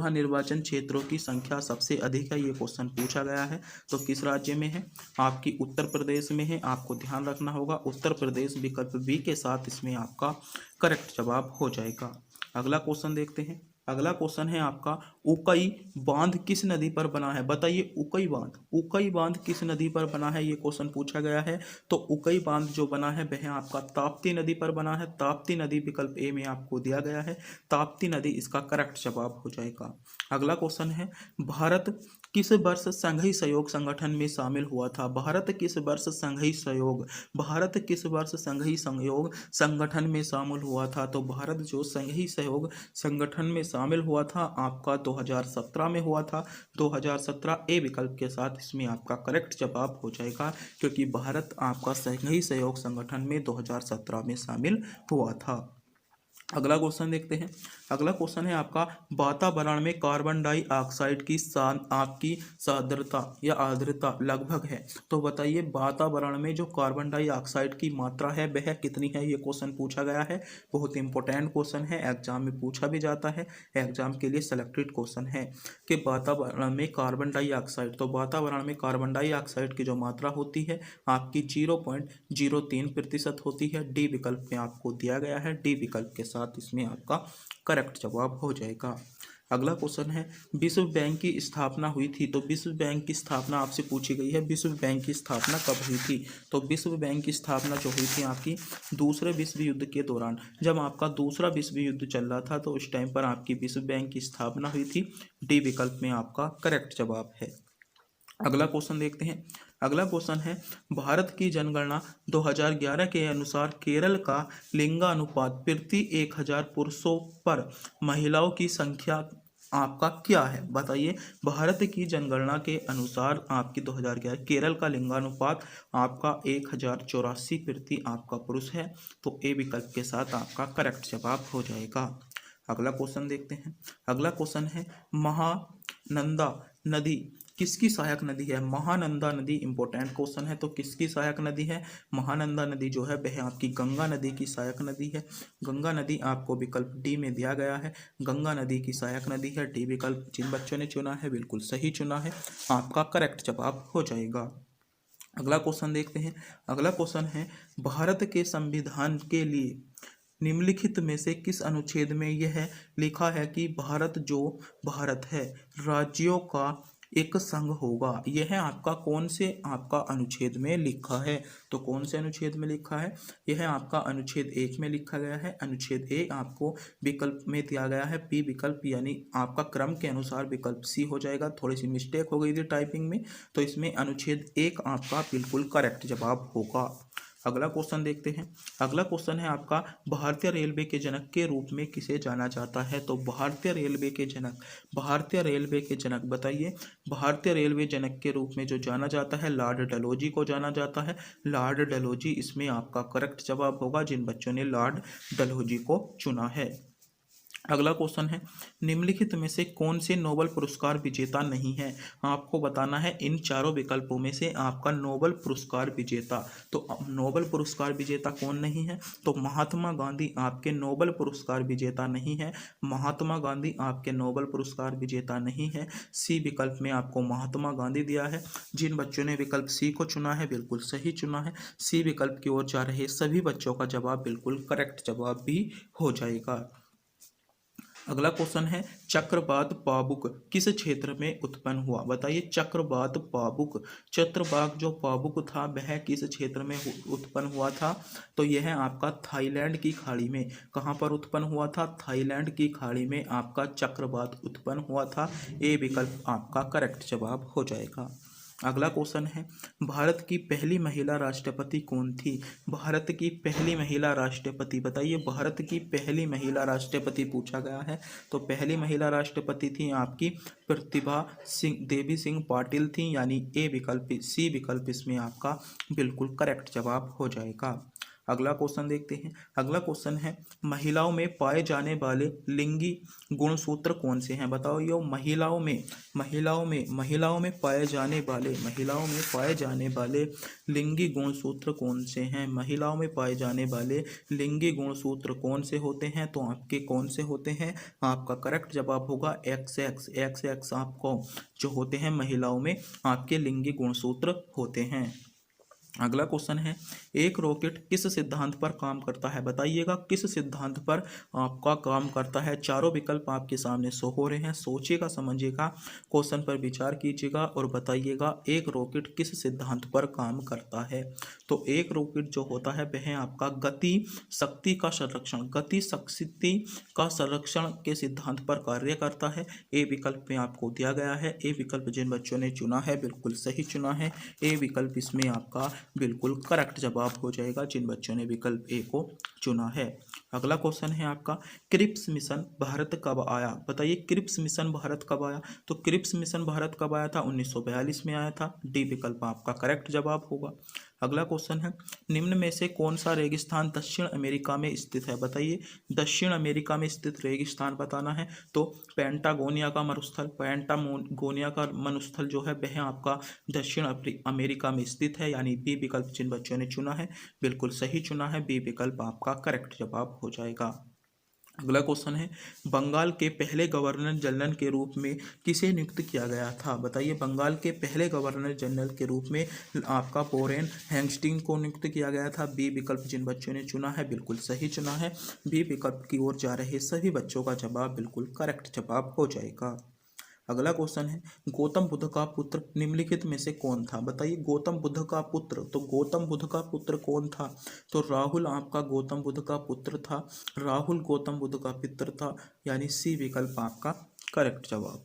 निर्वाचन क्षेत्रों की संख्या सबसे अधिक है? ये क्वेश्चन पूछा गया है। तो किस राज्य में है? आपकी उत्तर प्रदेश में है। आपको ध्यान रखना होगा उत्तर प्रदेश विकल्प बी के साथ इसमें आपका करेक्ट जवाब हो जाएगा। अगला क्वेश्चन देखते हैं। अगला क्वेश्चन है आपका उकई बांध किस नदी पर बना है? बताइए उकई बांध किस नदी पर बना है? ये क्वेश्चन पूछा गया है। तो उकई बांध जो बना है वह आपका ताप्ती नदी पर बना है। ताप्ती नदी विकल्प ए में आपको दिया गया है। ताप्ती नदी इसका करेक्ट जवाब हो जाएगा। अगला क्वेश्चन है भारत किस वर्ष संघीय सहयोग संगठन में शामिल हुआ था? भारत किस वर्ष संघीय सहयोग संगठन में शामिल हुआ था? तो भारत जो संघीय सहयोग संगठन में शामिल हुआ था आपका 2017 में हुआ था। 2017 ए विकल्प के साथ इसमें आपका करेक्ट जवाब हो जाएगा, क्योंकि भारत आपका संघीय सहयोग संगठन में 2017 में शामिल हुआ था। अगला क्वेश्चन देखते हैं। अगला क्वेश्चन है आपका, वातावरण में कार्बन डाइऑक्साइड की आपकी सांद्रता या आर्द्रता लगभग है। तो बताइए वातावरण में जो कार्बन डाइऑक्साइड की मात्रा है वह कितनी है। ये क्वेश्चन पूछा गया है, बहुत इंपॉर्टेंट क्वेश्चन है, एग्जाम में पूछा भी जाता है, एग्जाम के लिए सेलेक्टेड क्वेश्चन है कि वातावरण में कार्बन डाइऑक्साइड, तो वातावरण में कार्बन डाइऑक्साइड की जो मात्रा होती है आपकी 0.03% होती है। डी विकल्प में आपको दिया गया है, डी विकल्प के साथ इसमें आपका करेक्ट जवाब हो जाएगा। अगला क्वेश्चन है, विश्व बैंक की स्थापना हुई थी। तो विश्व बैंक की स्थापना आपसे पूछी गई है, विश्व बैंक की स्थापना कब हुई थी। तो विश्व बैंक की स्थापना जो हुई थी आपकी दूसरे विश्व युद्ध के दौरान, जब आपका दूसरा विश्व युद्ध चल रहा था तो उस टाइम पर आपकी विश्व बैंक की स्थापना हुई थी। डी विकल्प में आपका करेक्ट जवाब है। अगला क्वेश्चन देखते हैं। अगला क्वेश्चन है, भारत की जनगणना 2011 के अनुसार केरल का लिंगानुपात प्रति 1000 पुरुषों पर महिलाओं की संख्या आपका क्या है। बताइए भारत की जनगणना के अनुसार आपकी 2011 केरल का लिंगानुपात आपका 1084 प्रति आपका पुरुष है। तो ए विकल्प के साथ आपका करेक्ट जवाब हो जाएगा। अगला क्वेश्चन देखते हैं। अगला क्वेश्चन है, महानंदा नदी किसकी सहायक नदी है। महानंदा नदी इंपॉर्टेंट क्वेश्चन है, तो किसकी सहायक नदी है। महानंदा नदी जो है वह आपकी गंगा नदी की सहायक नदी है। गंगा नदी आपको विकल्प डी में दिया गया है, गंगा नदी की सहायक नदी है। डी विकल्प जिन बच्चों ने चुना है बिल्कुल सही चुना है, आपका करेक्ट जवाब हो जाएगा। अगला क्वेश्चन देखते हैं। अगला क्वेश्चन है, भारत के संविधान के लिए निम्नलिखित में से किस अनुच्छेद में यह लिखा है कि भारत है राज्यों का एक संघ होगा। यह आपका कौन से आपका अनुच्छेद में लिखा है। तो कौन से अनुच्छेद में लिखा है, यह आपका अनुच्छेद 1 में लिखा गया है। अनुच्छेद ए आपको विकल्प में दिया गया है पी विकल्प, यानी आपका क्रम के अनुसार विकल्प सी हो जाएगा। थोड़ी सी मिस्टेक हो गई थी टाइपिंग में, तो इसमें अनुच्छेद 1 आपका बिल्कुल करेक्ट जवाब होगा। अगला क्वेश्चन देखते हैं। अगला क्वेश्चन है आपका, भारतीय रेलवे के जनक के रूप में किसे जाना जाता है। तो भारतीय रेलवे के जनक बताइए भारतीय रेलवे जनक के रूप में जो जाना जाता है लॉर्ड डलहौजी को जाना जाता है। लॉर्ड डलहौजी इसमें आपका करेक्ट जवाब होगा, जिन बच्चों ने लॉर्ड डलहौजी को चुना है। अगला क्वेश्चन है, निम्नलिखित में से कौन से नोबेल पुरस्कार विजेता नहीं है। आपको बताना है इन चारों विकल्पों में से आपका नोबेल पुरस्कार विजेता। तो नोबेल पुरस्कार विजेता कौन नहीं है। तो महात्मा गांधी आपके नोबेल पुरस्कार विजेता नहीं है, महात्मा गांधी आपके नोबेल पुरस्कार विजेता नहीं है। सी विकल्प में आपको महात्मा गांधी दिया है। जिन बच्चों ने विकल्प सी को चुना है बिल्कुल सही चुना है, सी विकल्प की ओर जा रहे सभी बच्चों का जवाब बिल्कुल करेक्ट जवाब भी हो जाएगा। अगला क्वेश्चन है, चक्रवात पाबुक किस क्षेत्र में उत्पन्न हुआ। बताइए चक्रवात जो पाबुक था वह किस क्षेत्र में उत्पन्न हुआ था। तो यह आपका थाईलैंड की खाड़ी में, कहाँ पर उत्पन्न हुआ था, थाईलैंड की खाड़ी में आपका चक्रवात उत्पन्न हुआ था। ए विकल्प आपका करेक्ट जवाब हो जाएगा। अगला क्वेश्चन है, भारत की पहली महिला राष्ट्रपति कौन थी। भारत की पहली महिला राष्ट्रपति बताइए भारत की पहली महिला राष्ट्रपति पूछा गया है। तो पहली महिला राष्ट्रपति थी आपकी प्रतिभा देवी सिंह पाटिल थी, यानी ए विकल्प सी विकल्प इसमें आपका बिल्कुल करेक्ट जवाब हो जाएगा। अगला क्वेश्चन देखते हैं। अगला क्वेश्चन है, महिलाओं में पाए जाने वाले लिंगी गुणसूत्र कौन से हैं। बताओ यो महिलाओं में पाए जाने वाले लिंगी गुणसूत्र कौन से हैं। महिलाओं में पाए जाने वाले लिंगी गुणसूत्र कौन से होते हैं। तो आपके कौन से होते हैं, आपका करेक्ट जवाब होगा XX आपको जो होते हैं महिलाओं में आपके लिंगी गुणसूत्र होते हैं। अगला क्वेश्चन है, एक रॉकेट किस सिद्धांत पर काम करता है। बताइएगा किस सिद्धांत पर आपका काम करता है। चारों विकल्प आपके सामने शो हो रहे हैं, सोचिएगा समझिएगा, क्वेश्चन पर विचार कीजिएगा और बताइएगा एक रॉकेट किस सिद्धांत पर काम करता है। तो एक रॉकेट जो होता है वह आपका गति शक्ति का संरक्षण के सिद्धांत पर कार्य करता है। ए विकल्प में आपको दिया गया है, ए विकल्प जिन बच्चों ने चुना है बिल्कुल सही चुना है। ए विकल्प इसमें आपका बिल्कुल करेक्ट जवाब हो जाएगा, जिन बच्चों ने विकल्प ए को चुना है। अगला क्वेश्चन है आपका, क्रिप्स मिशन भारत कब आया। बताइए क्रिप्स मिशन भारत कब आया। तो क्रिप्स मिशन भारत कब आया था, 1942 में आया था। डी विकल्प आपका करेक्ट जवाब होगा। अगला क्वेश्चन है, निम्न में से कौन सा रेगिस्तान दक्षिण अमेरिका में स्थित है? बताइए, दक्षिण अमेरिका में स्थित रेगिस्तान बताना है। तो पेंटागोनिया का मरुस्थल, पेंटागोनिया का मरुस्थल जो है वह आपका दक्षिण अमेरिका में स्थित है, यानी बी विकल्प जिन बच्चों ने चुना है बिल्कुल सही चुना है, बी विकल्प आपका करेक्ट जवाब हो जाएगा। अगला क्वेश्चन है, बंगाल के पहले गवर्नर जनरल के रूप में किसे नियुक्त किया गया था? बताइए, बंगाल के पहले गवर्नर जनरल के रूप में आपका वॉरेन हेस्टिंग्स को नियुक्त किया गया था। बी विकल्प जिन बच्चों ने चुना है बिल्कुल सही चुना है, बी विकल्प की ओर जा रहे सभी बच्चों का जवाब बिल्कुल करेक्ट जवाब हो जाएगा। अगला क्वेश्चन है, गौतम बुद्ध का पुत्र निम्नलिखित में से कौन था? बताइए, गौतम बुद्ध का पुत्र, तो गौतम बुद्ध का पुत्र कौन था? तो राहुल आपका गौतम बुद्ध का पुत्र था, राहुल गौतम बुद्ध का पुत्र था, यानी सी विकल्प आपका करेक्ट जवाब।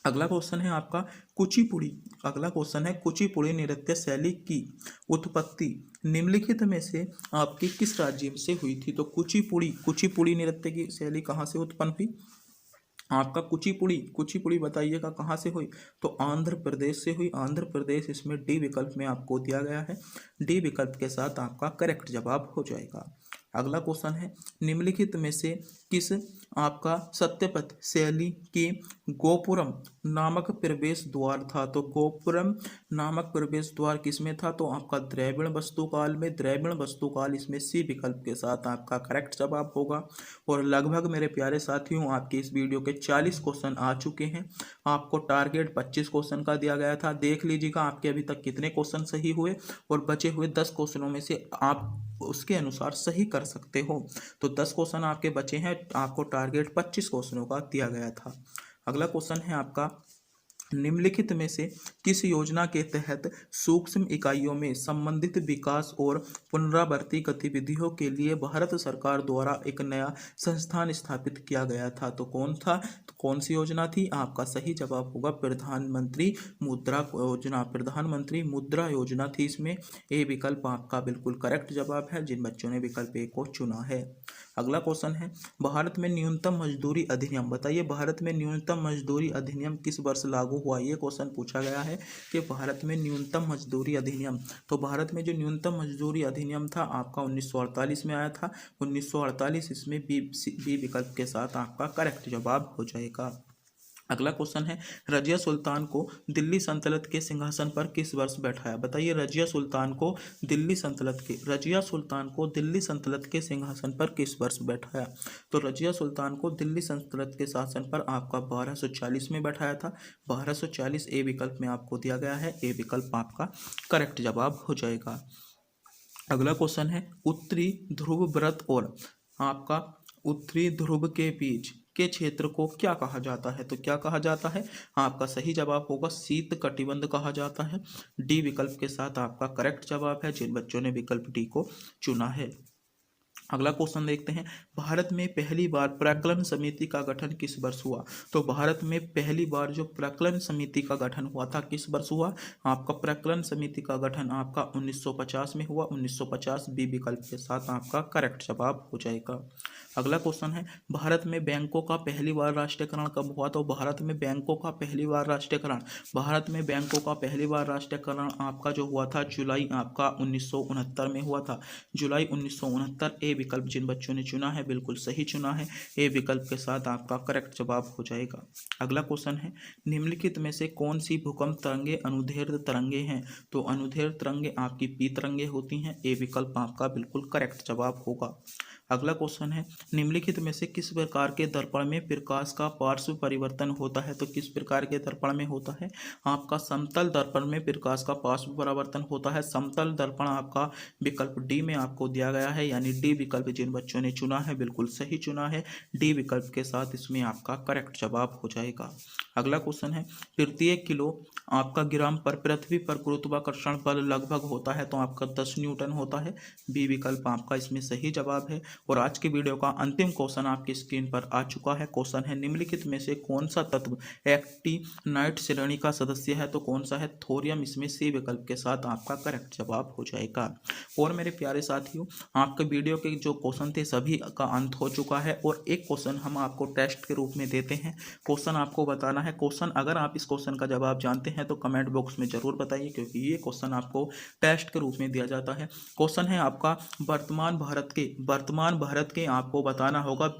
अगला क्वेश्चन है आपका कुचिपुड़ी। अगला क्वेश्चन है, कुचिपुड़ी नृत्य शैली की उत्पत्ति निम्नलिखित में से आपके किस राज्य से हुई थी? तो कुचिपुड़ी नृत्य की शैली कहाँ से उत्पन्न हुई? आपका कुचिपुड़ी बताइएगा कहाँ से हुई? तो आंध्र प्रदेश से हुई, आंध्र प्रदेश, इसमें डी विकल्प में आपको दिया गया है, डी विकल्प के साथ आपका करेक्ट जवाब हो जाएगा। अगला क्वेश्चन है, निम्नलिखित में से किस आपका सत्यपथ शैली की गोपुरम नामक प्रवेश द्वार था? तो गोपुरम नामक प्रवेश द्वार किसमें था? तो आपका द्रविड़ वस्तुकाल में, द्रविड़ वस्तुकाल, इसमें सी विकल्प के साथ आपका करेक्ट जवाब होगा। और लगभग मेरे प्यारे साथियों आपके इस वीडियो के 40 क्वेश्चन आ चुके हैं, आपको टारगेट 25 क्वेश्चन का दिया गया था। देख लीजिएगा आपके अभी तक कितने क्वेश्चन सही हुए, और बचे हुए 10 क्वेश्चनों में से आप उसके अनुसार सही कर सकते हो। तो 10 क्वेश्चन आपके बचे हैं, आपको टारगेट 25 क्वेश्चनों का दिया गया था। अगला क्वेश्चन है आपका, निम्नलिखित में से किस योजना के तहत सूक्ष्म इकाइयों में संबंधित विकास और पुनरावृत्ति गतिविधियों के लिए भारत सरकार द्वारा एक नया संस्थान स्थापित किया गया था? तो कौन था, तो कौन सी योजना थी? आपका सही जवाब होगा प्रधानमंत्री मुद्रा योजना, प्रधानमंत्री मुद्रा योजना थी। इसमें ए विकल्प आपका बिल्कुल करेक्ट जवाब है, जिन बच्चों ने विकल्प ए को चुना है। अगला क्वेश्चन है, भारत में न्यूनतम मजदूरी अधिनियम, बताइए भारत में न्यूनतम मजदूरी अधिनियम किस वर्ष लागू हुआ? ये क्वेश्चन पूछा गया है कि भारत में न्यूनतम मजदूरी अधिनियम, तो भारत में जो न्यूनतम मजदूरी अधिनियम था आपका 1948 में आया था, 1948, इसमें बी विकल्प के साथ आपका करेक्ट जवाब हो जाएगा। अगला क्वेश्चन है, रजिया सुल्तान को दिल्ली सल्तनत के सिंहासन पर किस वर्ष बैठाया? बताइए, रजिया सुल्तान को दिल्ली सल्तनत के सिंहासन पर किस वर्ष बैठाया? तो रजिया सुल्तान को दिल्ली सल्तनत के शासन पर आपका 1240 में बैठाया था, 1240 ए विकल्प में आपको दिया गया है, ए विकल्प आपका करेक्ट जवाब हो जाएगा। अगला क्वेश्चन है, उत्तरी ध्रुव व्रत और आपका उत्तरी ध्रुव के बीच के क्षेत्र को क्या कहा जाता है? तो क्या कहा जाता है? आपका सही जवाब होगा शीत कटिबंध कहा जाता है, डी विकल्प के साथ आपका करेक्ट जवाब है, जिन बच्चों ने विकल्प डी को चुना है। अगला क्वेश्चन देखते हैं, भारत में पहली बार प्राक्कलन समिति का गठन किस वर्ष हुआ? तो भारत में पहली बार जो प्राक्कलन समिति का गठन हुआ था किस वर्ष हुआ? आपका प्राक्कलन समिति का गठन आपका 1950 में हुआ, 1950 बी विकल्प के साथ आपका करेक्ट जवाब हो जाएगा। अगला क्वेश्चन है, भारत में बैंकों का पहली बार राष्ट्रीयकरण कब हुआ? तो भारत में बैंकों का पहली बार राष्ट्रीयकरण, भारत में बैंकों का पहली बार राष्ट्रीयकरण आपका जो हुआ था जुलाई आपका 1969 में हुआ था, जुलाई 1969, ए विकल्प जिन बच्चों ने चुना है बिल्कुल सही चुना है, ए विकल्प के साथ आपका करेक्ट जवाब हो जाएगा। अगला क्वेश्चन है, निम्नलिखित में से कौन सी भूकंप तरंगे अनुदैर्ध्य तरंगे हैं? तो अनुदैर्ध्य तरंगे आपकी पी तरंगे होती हैं, ए विकल्प आपका बिल्कुल करेक्ट जवाब होगा। अगला क्वेश्चन है, निम्नलिखित में से किस प्रकार के दर्पण में प्रकाश का पार्श्व परिवर्तन होता है? तो किस प्रकार के दर्पण में होता है? आपका समतल दर्पण में प्रकाश का पार्श्व परिवर्तन होता है, समतल दर्पण आपका विकल्प डी में आपको दिया गया है, यानी डी विकल्प जिन बच्चों ने चुना है बिल्कुल सही चुना है, डी विकल्प के साथ इसमें आपका करेक्ट जवाब हो जाएगा। अगला क्वेश्चन है, प्रत्येक किलो आपका ग्राम पर पृथ्वी पर गुरुत्वाकर्षण बल लगभग होता है, तो आपका 10 न्यूटन होता है, बी विकल्प आपका इसमें सही जवाब है। और आज की वीडियो का अंतिम क्वेश्चन आपकी स्क्रीन पर आ चुका है। क्वेश्चन है, निम्नलिखित में से कौन सा तत्व एक्टिनाइड श्रेणी का सदस्य है तो कौन सा है थोरियम। इसमें सी विकल्प के साथ आपका करेक्ट जवाब हो जाएगा। और मेरे प्यारे साथियों, आपके वीडियो के जो क्वेश्चन थे सभी का अंत हो चुका है और एक क्वेश्चन हम आपको टेस्ट के रूप में देते हैं। क्वेश्चन आपको बताना है। क्वेश्चन अगर आप इस क्वेश्चन का जवाब जानते हैं तो कमेंट बॉक्स में जरूर बताइए, क्योंकि ये क्वेश्चन आपको टेस्ट के रूप में दिया जाता है। क्वेश्चन है आपका, वर्तमान भारत के आपको बताना होगा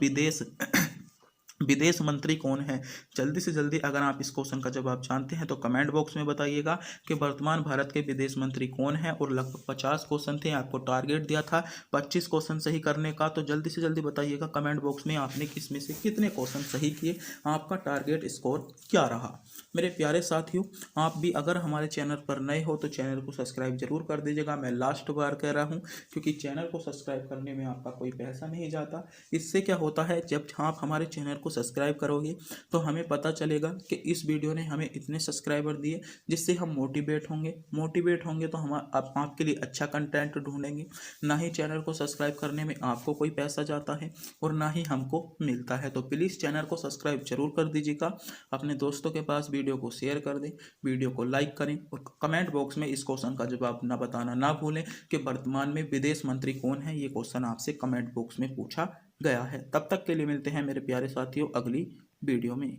विदेश मंत्री कौन है। जल्दी से जल्दी अगर आप इस क्वेश्चन का जवाब जानते हैं तो कमेंट बॉक्स में बताइएगा कि वर्तमान भारत के विदेश मंत्री कौन है। और लगभग 50 क्वेश्चन थे, आपको टारगेट दिया था 25 क्वेश्चन सही करने का, तो जल्दी से जल्दी बताइएगा कमेंट बॉक्स में आपने किसमें से कितने क्वेश्चन सही किए, आपका टारगेट स्कोर क्या रहा। मेरे प्यारे साथियों, आप भी अगर हमारे चैनल पर नए हो तो चैनल को सब्सक्राइब जरूर कर दीजिएगा। मैं लास्ट बार कह रहा हूँ, क्योंकि चैनल को सब्सक्राइब करने में आपका कोई पैसा नहीं जाता। इससे क्या होता है, जब आप हमारे चैनल को सब्सक्राइब करोगे तो हमें पता चलेगा कि इस वीडियो ने हमें इतने सब्सक्राइबर दिए, जिससे हम मोटिवेट होंगे तो हम आपके लिए अच्छा कंटेंट ढूंढेंगे। ना ही चैनल को सब्सक्राइब करने में आपको कोई पैसा जाता है और ना ही हमको मिलता है। तो प्लीज़ चैनल को सब्सक्राइब जरूर कर दीजिएगा, अपने दोस्तों के पास वीडियो को शेयर कर दें, वीडियो को लाइक करें और कमेंट बॉक्स में इस क्वेश्चन का जवाब ना बताना ना भूलें कि वर्तमान में विदेश मंत्री कौन है। ये क्वेश्चन आपसे कमेंट बॉक्स में पूछा गया है। तब तक के लिए मिलते हैं मेरे प्यारे साथियों अगली वीडियो में।